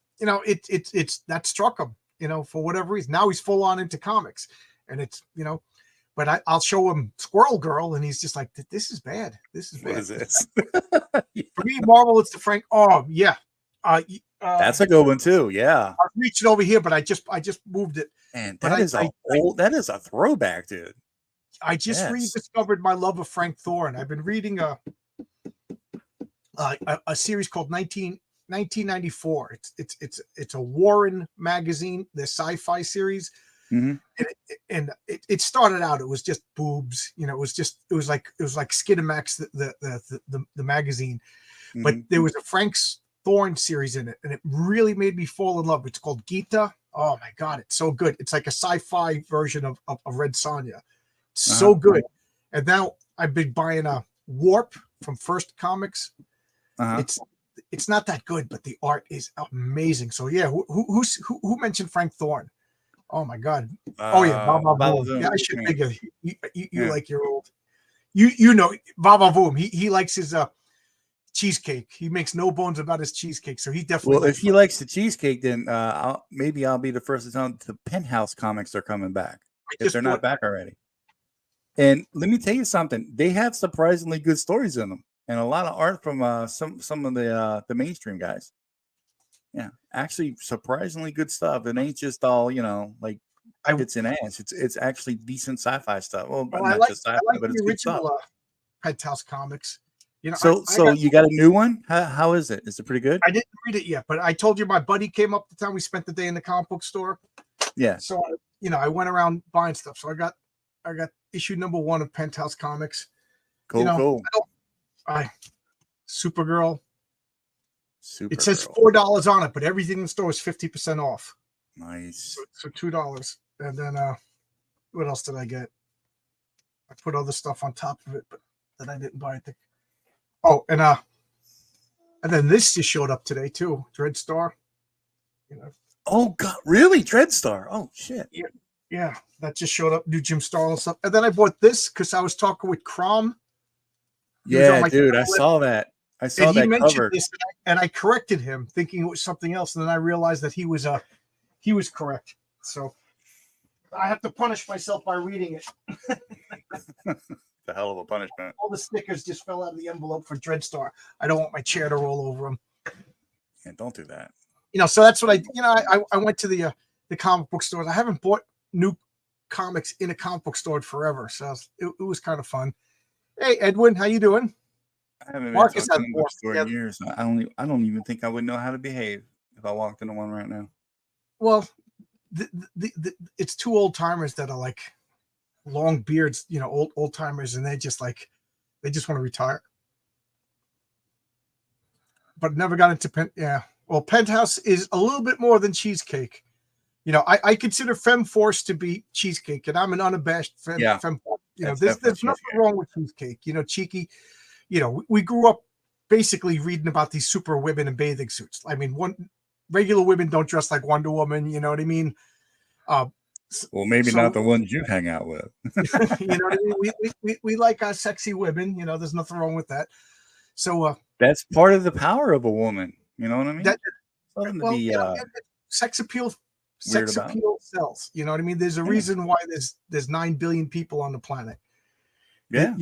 A: that struck him, for whatever reason. Now he's full on into comics, and it's But I'll show him Squirrel Girl, and he's just like, "This is bad. This is bad."
B: What is this?
A: For me, Marvel, it's the Frank. Oh yeah,
B: that's a good one too. Yeah,
A: I reached it over here, but I just moved it.
B: And that is a throwback, dude.
A: I just rediscovered my love of Frank Thorne. I've been reading a series called 1994. It's a Warren magazine, the sci-fi series.
B: Mm-hmm.
A: And it started out, it was just boobs, it was like Skinamax, the magazine, mm-hmm. But there was a Frank Thorne series in it, and it really made me fall in love. It's called Gita. Oh my God, it's so good. It's like a sci-fi version of Red Sonja. It's so good. And now I've been buying a Warp from First Comics. It's not that good, but the art is amazing. So yeah, who mentioned Frank Thorne? Oh my God! Oh yeah, Vavavoom. Yeah, I should figure you like your old. Vavavoom. He likes his cheesecake. He makes no bones about his cheesecake, so he definitely.
B: Well, if he likes the cheesecake, then I'll be the first to tell him the Penthouse comics are coming back if they're not back already. And let me tell you something: they have surprisingly good stories in them, and a lot of art from some of the mainstream guys. Yeah, actually, surprisingly good stuff. It ain't just all like it's an ass. It's actually decent sci-fi stuff. Well, not just sci-fi, but it's
A: the
B: good stuff.
A: original Penthouse comics.
B: So you got a new one? How is it? Is it pretty good?
A: I didn't read it yet, but I told you my buddy came up to town. We spent the day in the comic book store.
B: Yeah.
A: So I went around buying stuff. So I got issue number 1 of Penthouse Comics.
B: Cool.
A: Supergirl. It says $4 on it, but everything in the store is 50% off.
B: Nice.
A: So $2. And then what else did I get? I put other stuff on top of it, but that I didn't buy. I think. Oh, and then this just showed up today too. Dreadstar.
B: Oh God, really? Dreadstar? Oh shit.
A: Yeah, that just showed up. New Jim Starlin stuff. And then I bought this because I was talking with Crom.
B: Yeah, dude, I saw that. I saw that cover.
A: This, and I corrected him, thinking it was something else. And then I realized that he was correct. So I have to punish myself by reading it.
B: The hell of a punishment.
A: All the stickers just fell out of the envelope for Dreadstar. I don't want my chair to roll over them.
B: Yeah, don't do that.
A: So that's what I went to the comic book stores. I haven't bought new comics in a comic book store forever, so it was kind of fun. Hey, Edwin, how you doing?
B: I haven't been to a comic book store in years. I don't even think I would know how to behave if I walked into one right now.
A: Well, it's 2 old timers that are like long beards, old timers, and they just want to retire. But never got into Well, Penthouse is a little bit more than cheesecake. I consider Femforce to be cheesecake, and I'm an unabashed Femforce. There's nothing wrong with cheesecake. Cheeky. We grew up basically reading about these super women in bathing suits. I mean, regular women don't dress like Wonder Woman. You know what I mean?
B: Well, maybe not the ones you hang out with.
A: You know what I mean? We like our sexy women. There's nothing wrong with that. So
B: that's part of the power of a woman. You know what I mean?
A: Sex appeal sells. You know what I mean? There's a reason why there's 9 billion people on the planet.
B: Yeah.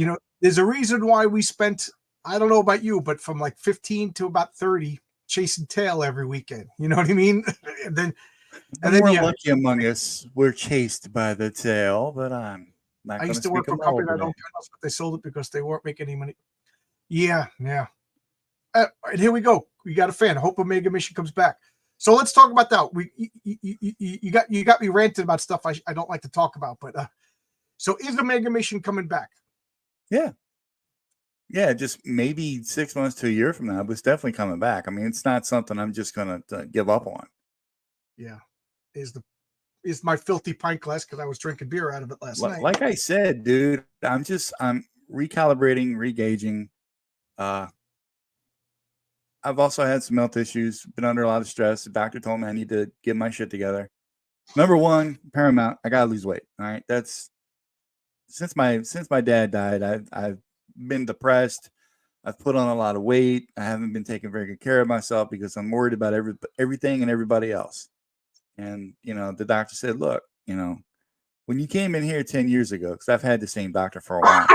A: There's a reason why we spent, I don't know about you, but from like 15 to about 30 chasing tail every weekend. You know what I mean? and then
B: we're lucky among us. We're chased by the tail, but I'm not. I used to work for a company that don't
A: tell us, but they sold it because they weren't making any money. Yeah. And here we go. We got a fan. I hope Omega Mission comes back. So let's talk about that. You got me ranting about stuff I don't like to talk about, but so is Omega Mission coming back?
B: Yeah, just maybe 6 months to a year from now, but it's definitely coming back. I mean, it's not something I'm just gonna give up on.
A: Yeah, is my filthy pint glass because I was drinking beer out of it last night.
B: Like I said, dude, I'm recalibrating, regaging. I've also had some health issues, been under a lot of stress. The doctor told me I need to get my shit together. Number one, paramount, I gotta lose weight. All right. That's since my dad died, I've been depressed. I've put on a lot of weight. I haven't been taking very good care of myself because I'm worried about everything and everybody else. And the doctor said, look, when you came in here 10 years ago, because I've had the same doctor for a while.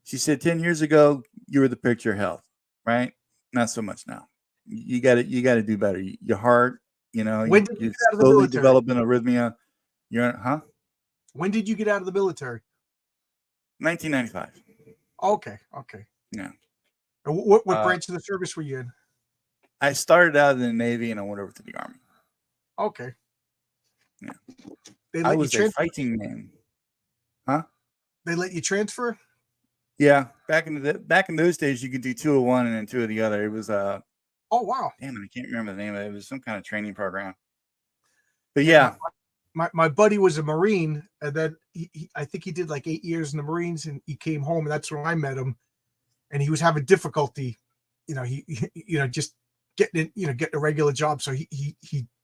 B: She said 10 years ago, you were the picture of health, right? Not so much now. You got to do better. Your heart,
A: when did you get out of the
B: slowly
A: military?
B: developing arrhythmia.
A: When did you get out of the military?
B: 1995.
A: Okay.
B: Yeah.
A: What branch of the service were you in?
B: I started out in the Navy and I went over to the Army.
A: Okay.
B: Yeah. I was a fighting man. Huh?
A: They let you transfer?
B: Yeah, back in those days, you could do 2 of one and then 2 of the other. It was
A: oh wow,
B: damn it, I can't remember the name of it. It was some kind of training program. But yeah,
A: my buddy was a Marine, and then I think he did like 8 years in the Marines, and he came home, and that's when I met him, and he was having difficulty, he just getting a regular job, so he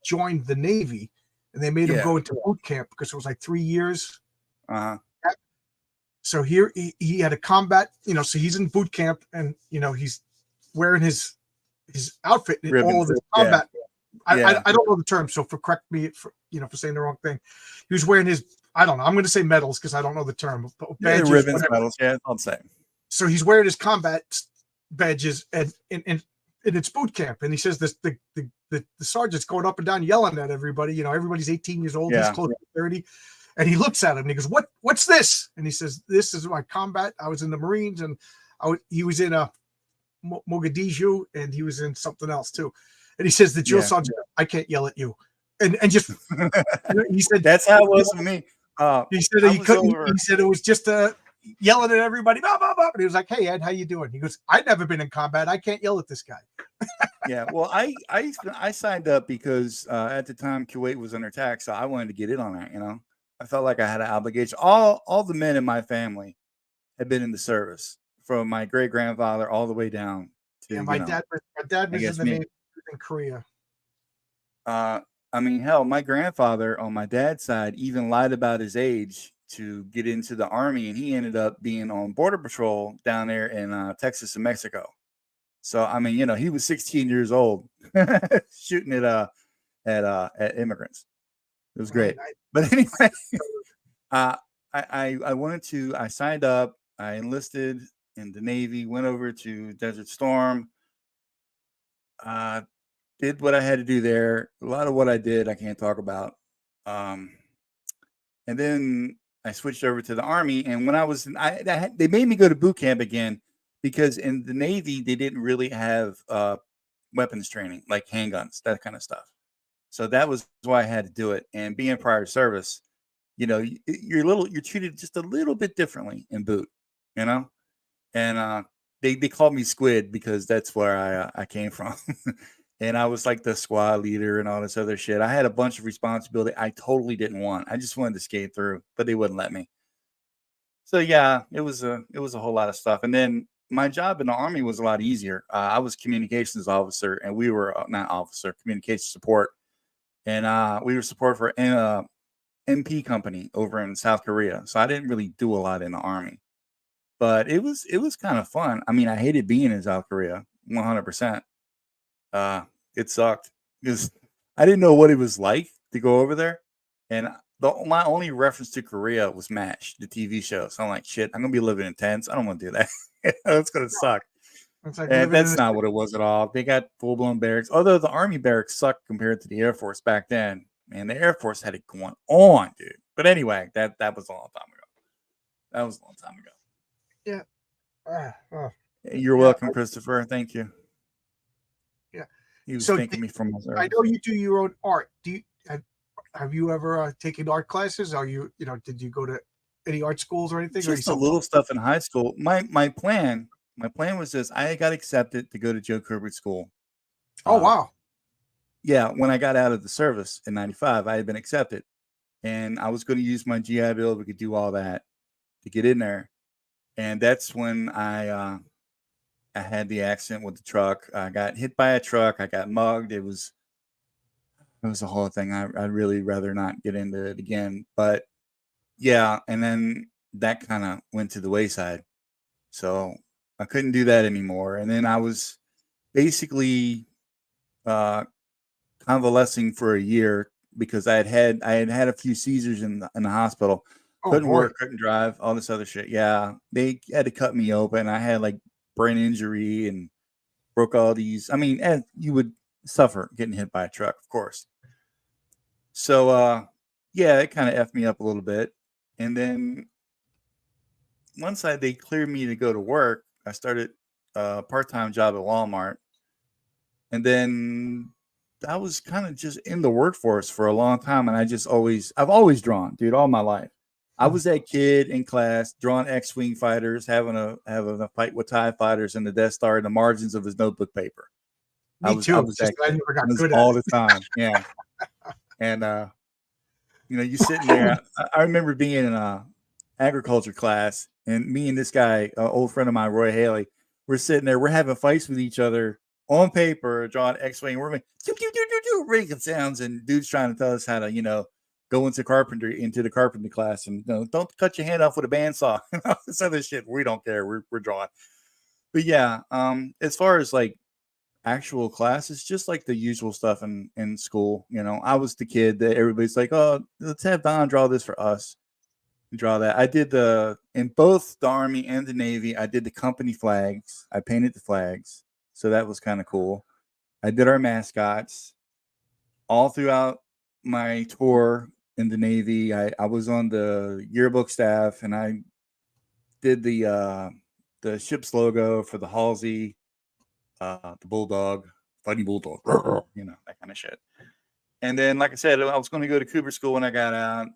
A: joined the Navy, and they made him go into boot camp because it was like 3 years. So here he had a combat, so he's in boot camp, and he's wearing his outfit in all of
B: Ribbons,
A: his
B: yeah.
A: combat.
B: Yeah.
A: I don't know the term, so correct me for saying the wrong thing. He was wearing his, I don't know. I'm going to say medals because I don't know the term.
B: Yeah,
A: Badges,
B: ribbons,
A: whatever.
B: medals. Yeah, I'll say.
A: So he's wearing his combat badges and it's boot camp, and he says this the sergeant's going up and down yelling at everybody. You know, everybody's 18 years old. He's
B: Yeah.
A: close to 30. And he looks at him and he goes, "What's this?" And he says, "This is my combat. I was in the Marines, and he was in a Mogadishu, and he was in something else too." And he says, "The drill sergeant, I can't yell at you." And just he said,
B: That's how it was for me.
A: He said he couldn't. He said it was just yelling at everybody. Blah, blah, blah. And he was like, "Hey Ed, how you doing?" He goes, "I've never been in combat. I can't yell at this guy."
B: Yeah, well, I signed up because at the time Kuwait was under attack, so I wanted to get in on that. You know, I felt like I had an obligation. All the men in my family had been in the service, from my great grandfather all the way down to
A: my dad was in the Navy in Korea.
B: I mean, hell, my grandfather on my dad's side even lied about his age to get into the army, and he ended up being on border patrol down there in Texas and Mexico. So I mean, you know, he was 16 years old shooting at immigrants. It was great. But anyway, I signed up, I enlisted in the Navy, went over to Desert Storm, did what I had to do there. A lot of what I did, I can't talk about. And then I switched over to the Army, and when I was they made me go to boot camp again, because in the Navy they didn't really have weapons training like handguns, that kind of stuff. So that was why I had to do it. And being prior service, you know, you're treated just a little bit differently in boot, you know. And they called me Squid because that's where I came from. And I was like the squad leader and all this other shit. I had a bunch of responsibility I totally didn't want. I just wanted to skate through, but they wouldn't let me. So yeah, it was a whole lot of stuff. And then my job in the Army was a lot easier. I was communications officer, and we were not officer, communication support, and we were support for an MP company over in South Korea. So I didn't really do a lot in the Army, but it was kind of fun. I mean, I hated being in South Korea 100%. It sucked because I didn't know what it was like to go over there, and my only reference to Korea was MASH, the TV show. So I'm like, shit, I'm gonna be living in tents. I don't want to do that. It's gonna suck.
A: Like,
B: and that's not what it was at all. They got full blown barracks. Although the Army barracks sucked compared to the Air Force back then. Man, the Air Force had it going on, dude. But anyway, that was a long time ago. That was a long time ago.
A: Yeah.
B: You're welcome, Christopher. Thank you.
A: Yeah.
B: He was thanking me for my service.
A: I know you do your own art. Have you ever taken art classes? Are you did you go to any art schools or anything?
B: Just a little stuff in high school. My plan was this: I got accepted to go to Joe Kubert School.
A: Oh wow!
B: Yeah, when I got out of the service in '95, I had been accepted, and I was going to use my GI Bill. We could do all that to get in there, and that's when I had the accident with the truck. I got hit by a truck. I got mugged. It was a whole thing. I'd really rather not get into it again. But yeah, and then that kind of went to the wayside. So I couldn't do that anymore. And then I was basically convalescing for a year because I had a few seizures in the hospital. Couldn't work, couldn't drive, all this other shit. Yeah, they had to cut me open. I had like brain injury and broke all these. I mean, and you would suffer getting hit by a truck, of course. So yeah, it kind of effed me up a little bit. And then once they cleared me to go to work, I started a part-time job at Walmart. And then I was kind of just in the workforce for a long time. And I've always drawn, dude, all my life. I was that kid in class drawing X-Wing fighters, having a fight with TIE fighters in the Death Star in the margins of his notebook paper.
A: Me too.
B: I was that kid.
A: I never got good
B: all
A: at
B: the time. Yeah. And you sitting there. I remember being in a agriculture class, and me and this guy, an old friend of mine, Roy Haley, we're sitting there. We're having fights with each other on paper, drawing X-Wing. We're making sounds, and dude's trying to tell us how to, go into the carpentry class, and don't cut your hand off with a bandsaw. This other shit. We don't care. We're drawing. But yeah, as far as like actual class, it's just like the usual stuff in school. You know, I was the kid that everybody's like, oh, let's have Don draw this for us. Draw that. I did in both the Army and the Navy, I did the company flags. I painted the flags. So that was kind of cool. I did our mascots all throughout my tour in the Navy. I was on the yearbook staff and I did the ship's logo for the Halsey, the Bulldog, Fighting Bulldog, you know, that kind of shit. And then, like I said, I was going to go to Cooper School when I got out.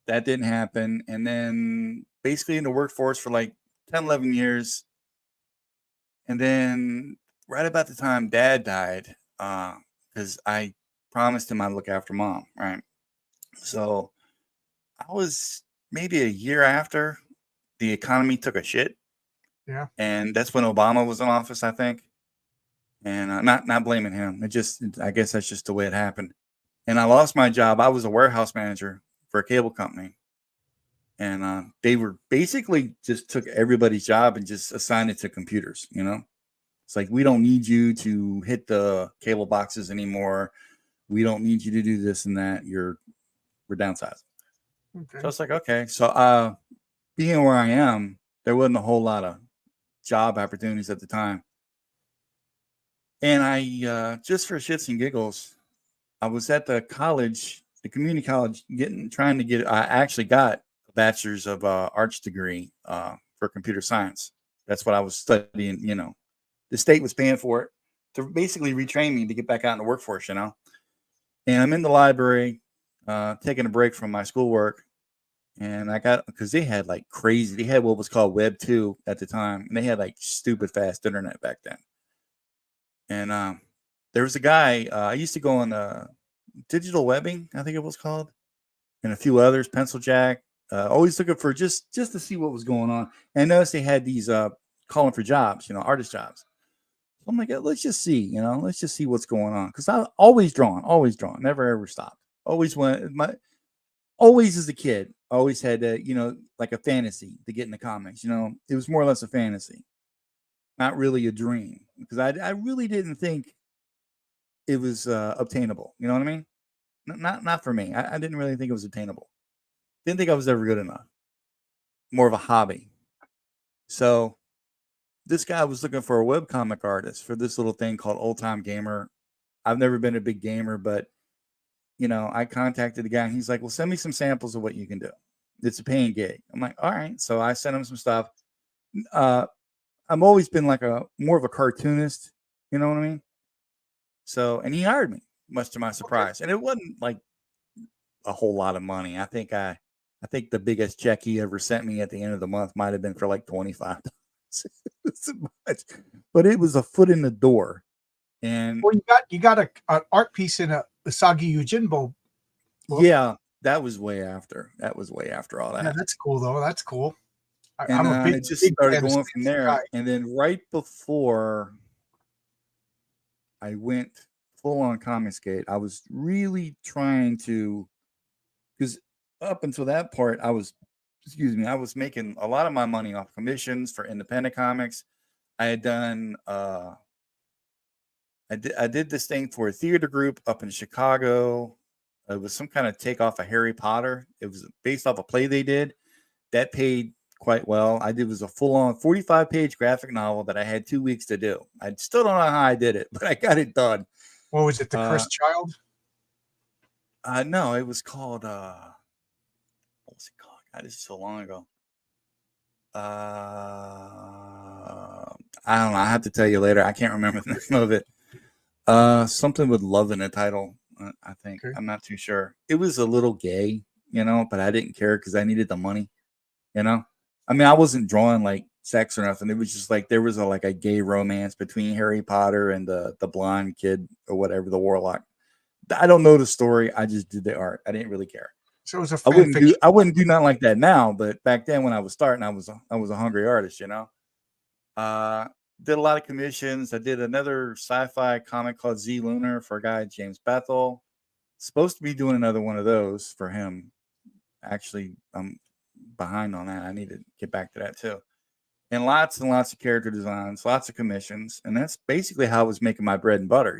B: That didn't happen. And then basically in the workforce for like 10, 11 years. And then right about the time Dad died, because I promised him I'd look after Mom, right? So I was maybe a year after the economy took a shit.
A: Yeah.
B: And that's when Obama was in office, I think. And not blaming him. I guess that's just the way it happened. And I lost my job. I was a warehouse manager for a cable company. And they were basically just took everybody's job and just assigned it to computers, you know? It's like, we don't need you to hit the cable boxes anymore. We don't need you to do this and that. We're downsizing.
A: Okay.
B: So it's like, okay. So being where I am, there wasn't a whole lot of job opportunities at the time. And I just for shits and giggles, I was at the college, the community college, I actually got a bachelor's of arts degree for computer science. That's what I was studying. You know, the state was paying for it to basically retrain me to get back out in the workforce. You know, and I'm in the library, taking a break from my schoolwork, and because they had like crazy. They had what was called Web 2 at the time, and they had like stupid fast internet back then. And there was a guy, I used to go on digital webbing, I think it was called, and a few others, Pencil Jack. Always looking for just to see what was going on. And I noticed they had these calling for jobs, you know, artist jobs. So I'm like, let's just see, you know, let's just see what's going on. Because I always drawn, never ever stopped. Always as a kid, always had you know, like a fantasy to get in the comics. You know, it was more or less a fantasy, not really a dream. Because I really didn't think it was obtainable. You know what I mean? Not for me. I didn't really think it was attainable. Didn't think I was ever good enough. More of a hobby. So this guy was looking for a webcomic artist for this little thing called Old Time Gamer. I've never been a big gamer, but you know, I contacted the guy and he's like, well, send me some samples of what you can do. It's a paying gig. I'm like, all right. So I sent him some stuff. I've always been like more of a cartoonist. You know what I mean? So, and he hired me, much to my surprise. And it wasn't like a whole lot of money. I think the biggest check he ever sent me at the end of the month might have been for like $25. But it was a foot in the door. And
A: well, you got an art piece in a Usagi Yojimbo book.
B: Yeah, that was way after. That was way after all that.
A: Yeah, that's cool though. That's cool.
B: And
A: I'm a big,
B: it just started going from there.
A: guy.
B: And then right before I went full on Comicsgate, I was really trying to, because up until that part, I was making a lot of my money off commissions for independent comics. I had done, I did this thing for a theater group up in Chicago. It was some kind of takeoff of Harry Potter. It was based off a play they did that paid quite well. I did was a full-on 45-page graphic novel that I had 2 weeks to do. I still don't know how I did it, but I got it done.
A: What was it? The Cursed Child?
B: No, it was called what was it called? God, this is so long ago. I don't know. I have to tell you later. I can't remember the name of it. Something with love in the title. I think. Okay. I'm not too sure. It was a little gay, you know, but I didn't care because I needed the money. You know, I mean, I wasn't drawing like sex or nothing. It was just like there was a gay romance between Harry Potter and the blonde kid or whatever, the warlock. I don't know the story. I just did the art. I didn't really care.
A: So it was a
B: I wouldn't do nothing like that now. But back then, when I was starting, I was a hungry artist. You know, did a lot of commissions. I did another sci-fi comic called Z Lunar for a guy James Bethel. Supposed to be doing another one of those for him. Actually, I'm behind on that. I need to get back to that too. and lots of character designs, lots of commissions. And that's basically how I was making my bread and butter,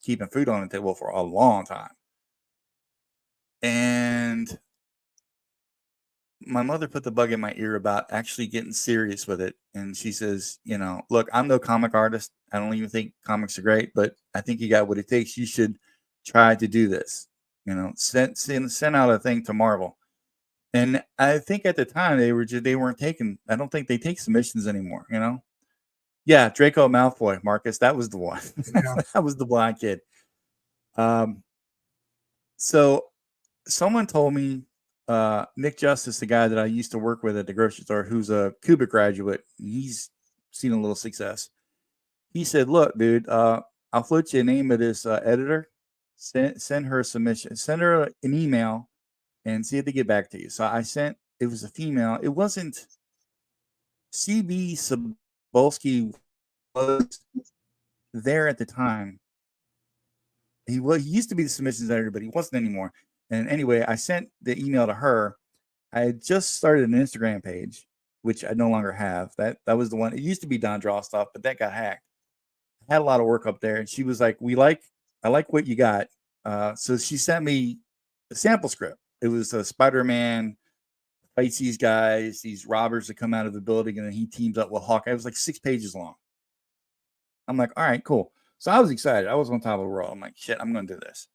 B: keeping food on the table for a long time. And my mother put the bug in my ear about actually getting serious with it. And she says, look, I'm no comic artist. I don't even think comics are great, but I think you got what it takes. You should try to do this. Send out a thing to Marvel. And I think at the time they weren't taking. I don't think they take submissions anymore. Yeah, Draco Malfoy, Marcus. That was the one.
A: Yeah.
B: That was the blind kid. So someone told me, Nick Justice, the guy that I used to work with at the grocery store, who's a Kubrick graduate, he's seen a little success. He said, "Look, dude, I'll float you a name of this editor. Send her a submission. Send her an email, and see if they get back to you." So I sent. It was a female. It wasn't CB Sobolski was there at the time. He used to be the submissions editor, but he wasn't anymore. And anyway, I sent the email to her. I had just started an Instagram page, which I no longer have. That was the one. It used to be Don Draw stuff, but that got hacked. I had a lot of work up there, and she was like, I like what you got. So she sent me a sample script. It was a Spider-Man fights these guys, these robbers that come out of the building, and then he teams up with Hawkeye. It was like 6 pages long. I'm like, all right, cool. So I was excited. I was on top of the world. I'm like, shit, I'm going to do this.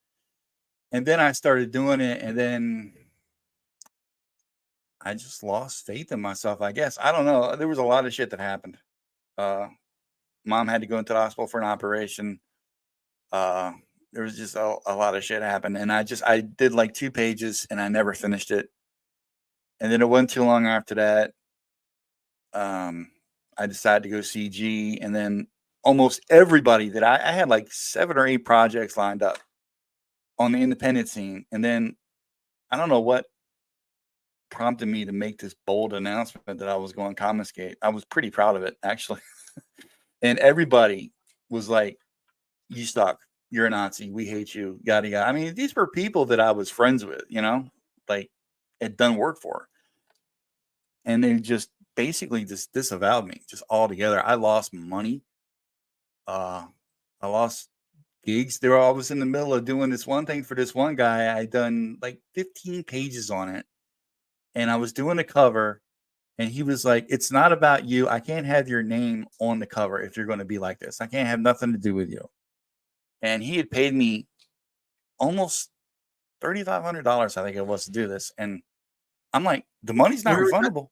B: And then I started doing it, and then I just lost faith in myself, I guess. I don't know. There was a lot of shit that happened. Mom had to go into the hospital for an operation. There was just a lot of shit happened. And I did like 2 pages, and I never finished it. And then it wasn't too long after that. I decided to go CG, and then almost everybody that I had like 7 or 8 projects lined up on the independent scene. And then I don't know what prompted me to make this bold announcement that I was going Comicsgate. I was pretty proud of it, actually. And everybody was like, you suck. You're a Nazi. We hate you. Yada, yada. I mean, these were people that I was friends with, like it done work for. And they just basically just disavowed me just altogether. I lost money. I lost gigs. I was in the middle of doing this one thing for this one guy. I done like 15 pages on it. And I was doing a cover, and he was like, "It's not about you. I can't have your name on the cover if you're going to be like this. I can't have nothing to do with you." And he had paid me almost $3,500, I think it was, to do this. And I'm like, the money's not refundable.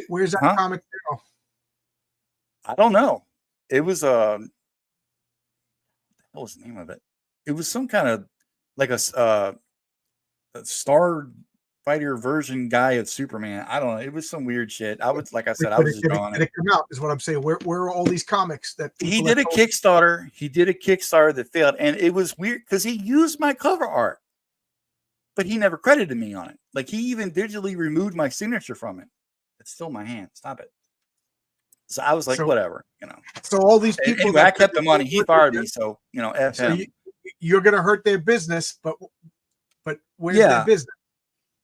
A: Where's that comic now?
B: I don't know. It was what was the name of it? It was some kind of like a Star Fighter version guy of Superman. I don't know. It was some weird shit. I was, like I said, I was just drawing it.
A: Did it come out? Is what I'm saying. Where are all these comics that
B: he did a Kickstarter? He did a Kickstarter that failed, and it was weird because he used my cover art, but he never credited me on it. Like, he even digitally removed my signature from it. It's still my hand. Stop it. So I was like, whatever,
A: So all these people,
B: anyway, I kept the money. He fired me, so F him.
A: You're gonna hurt their business, but where's their business?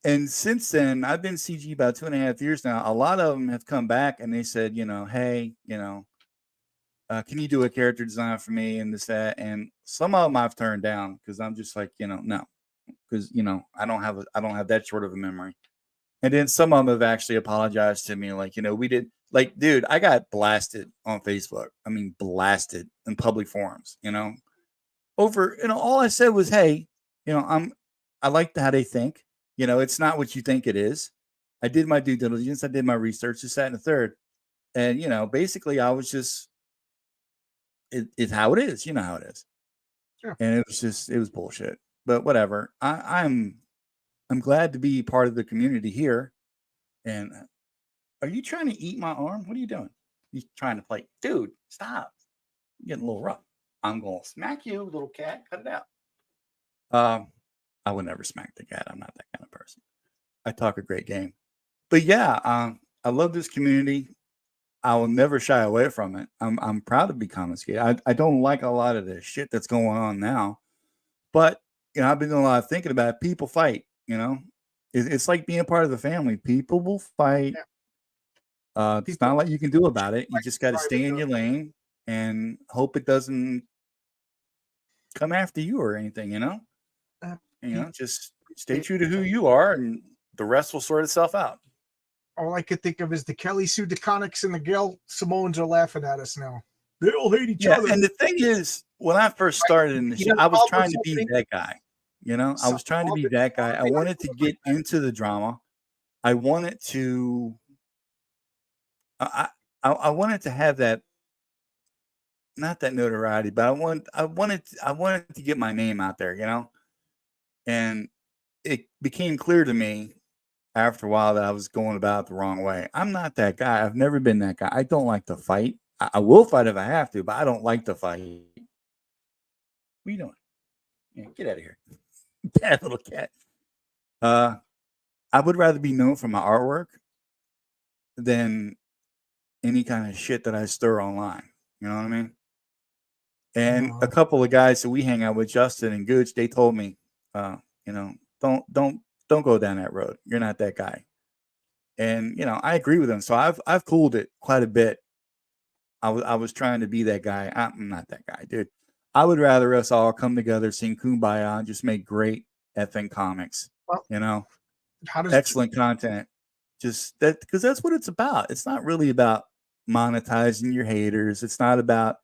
B: And since then, I've been CG about 2.5 years now. A lot of them have come back and they said, hey, can you do a character design for me and this, that? And some of them I've turned down because I'm just like, no, because I don't have that short of a memory. And then some of them have actually apologized to me, like, we did, like, dude, I got blasted on Facebook. I mean, blasted in public forums, over, all I said was, hey, I like how they think. It's not what you think it is. I did my due diligence. I did my research, this, that, and the third. And, basically I was just, it's how it is. You know how it is.
A: Sure.
B: And it was bullshit, but whatever. I'm glad to be part of the community here. And are you trying to eat my arm? What are you doing? You trying to play? Dude, stop. You're getting a little rough. I'm going to smack you, little cat. Cut it out. I would never smack the cat. I'm not that kind of person. I talk a great game. But yeah, I love this community. I will never shy away from it. I'm proud to be Comicsgate. I don't like a lot of the shit that's going on now. But, I've been doing a lot of thinking about it. People fight, It's like being a part of the family. People will fight.
A: Yeah.
B: It's not like you can do about it. You just got to stay in your lane and hope it doesn't come after you or anything, you know? Just stay true to who you are and the rest will sort itself out.
A: All I could think of is the Kelly Sue DeConnicks and the Gail Simones are laughing at us now. They all hate each other.
B: And the thing is, when I first started in the show, I was trying to be that guy. I was trying to be that guy. I wanted to get into the drama. I wanted to I wanted to have that, not that notoriety, but I wanted to get my name out there, And it became clear to me after a while that I was going about it the wrong way. I'm not that guy. I've never been that guy. I don't like to fight. I will fight if I have to, but I don't like to fight. What are you doing? Yeah, get out of here. Bad little cat. I would rather be known for my artwork than any kind of shit that I stir online. You know what I mean? And a couple of guys that we hang out with, Justin and Gooch, they told me, don't go down that road. You're not that guy. And I agree with them. So I've cooled it quite a bit. I was trying to be that guy. I'm not that guy, dude. I would rather us all come together, sing Kumbaya, and just make great effing comics. Well, excellent content. Just that, because that's what it's about. It's not really about monetizing your haters. It's not about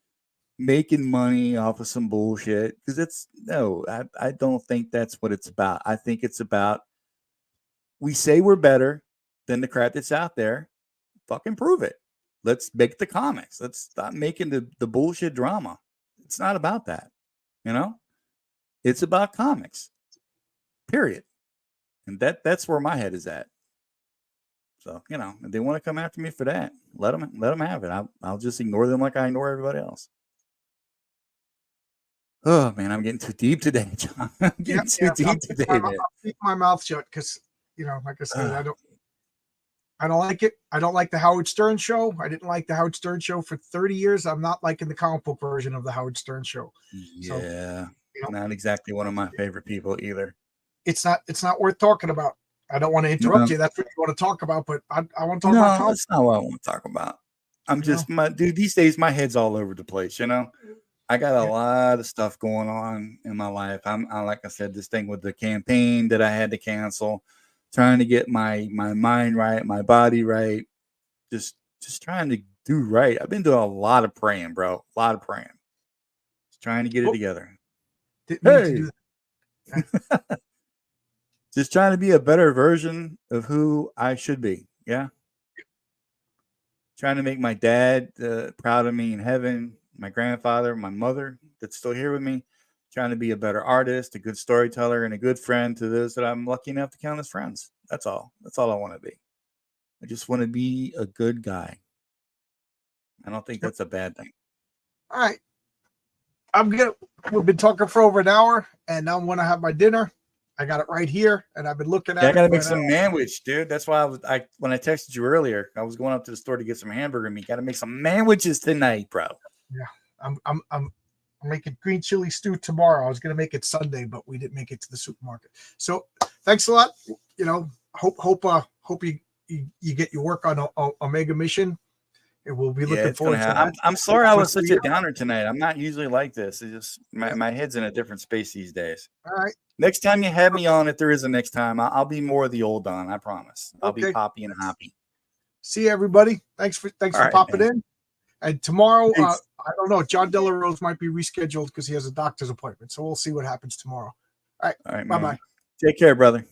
B: making money off of some bullshit, because I don't think that's what it's about. I think it's about, we say we're better than the crap that's out there. Fucking prove it. Let's make the comics. Let's stop making the bullshit drama. It's not about that. It's about comics. Period. And that's where my head is at. So, if they want to come after me for that, let them have it. I'll just ignore them like I ignore everybody else. Oh man, I'm getting too deep today, John. I'm getting too deep today, man.
A: I'll keep my mouth shut because, like I said, I don't like it. I don't like the Howard Stern show. I didn't like the Howard Stern show for 30 years. I'm not liking the comic book version of the Howard Stern show.
B: Yeah, so, not exactly one of my favorite people either.
A: It's not worth talking about. I don't want to interrupt you. That's what you want to talk about, but I want to talk about.
B: No, that's not what I want to talk about. I'm just dude. These days, my head's all over the place. I got a lot of stuff going on in my life. I like I said, this thing with the campaign that I had to cancel, trying to get my mind right, my body right, just trying to do right. I've been doing a lot of praying, bro. A lot of praying. Just trying to get it together. Hey. Just trying to be a better version of who I should be. Yeah. Trying to make my dad proud of me in heaven, my grandfather, my mother that's still here with me. Trying to be a better artist, a good storyteller, and a good friend to those that I'm lucky enough to count as friends. That's all. That's all I want to be. I just want to be a good guy. I don't think that's a bad thing.
A: All right. We've been talking for over an hour, and now I'm going to have my dinner. I got it right here, and I've been looking at it.
B: I got to make some sandwich, dude. That's why when I texted you earlier, I was going up to the store to get some hamburger meat. Got to make some sandwiches tonight, bro.
A: Yeah, I'm making green chili stew tomorrow. I was going to make it Sunday, but we didn't make it to the supermarket. So thanks a lot. Hope you get your work on Omega Mission. And we'll be looking forward to that.
B: I'm sorry I was such a downer tonight. I'm not usually like this. It's just my head's in a different space these days.
A: All right.
B: Next time you have me on, if there is a next time, I'll be more of the old Don. I promise. I'll be poppy and hoppy.
A: See you, everybody. Thanks for popping in. And tomorrow, I don't know. John Delarose might be rescheduled because he has a doctor's appointment. So we'll see what happens tomorrow. All right.
B: Bye-bye. Take care, brother.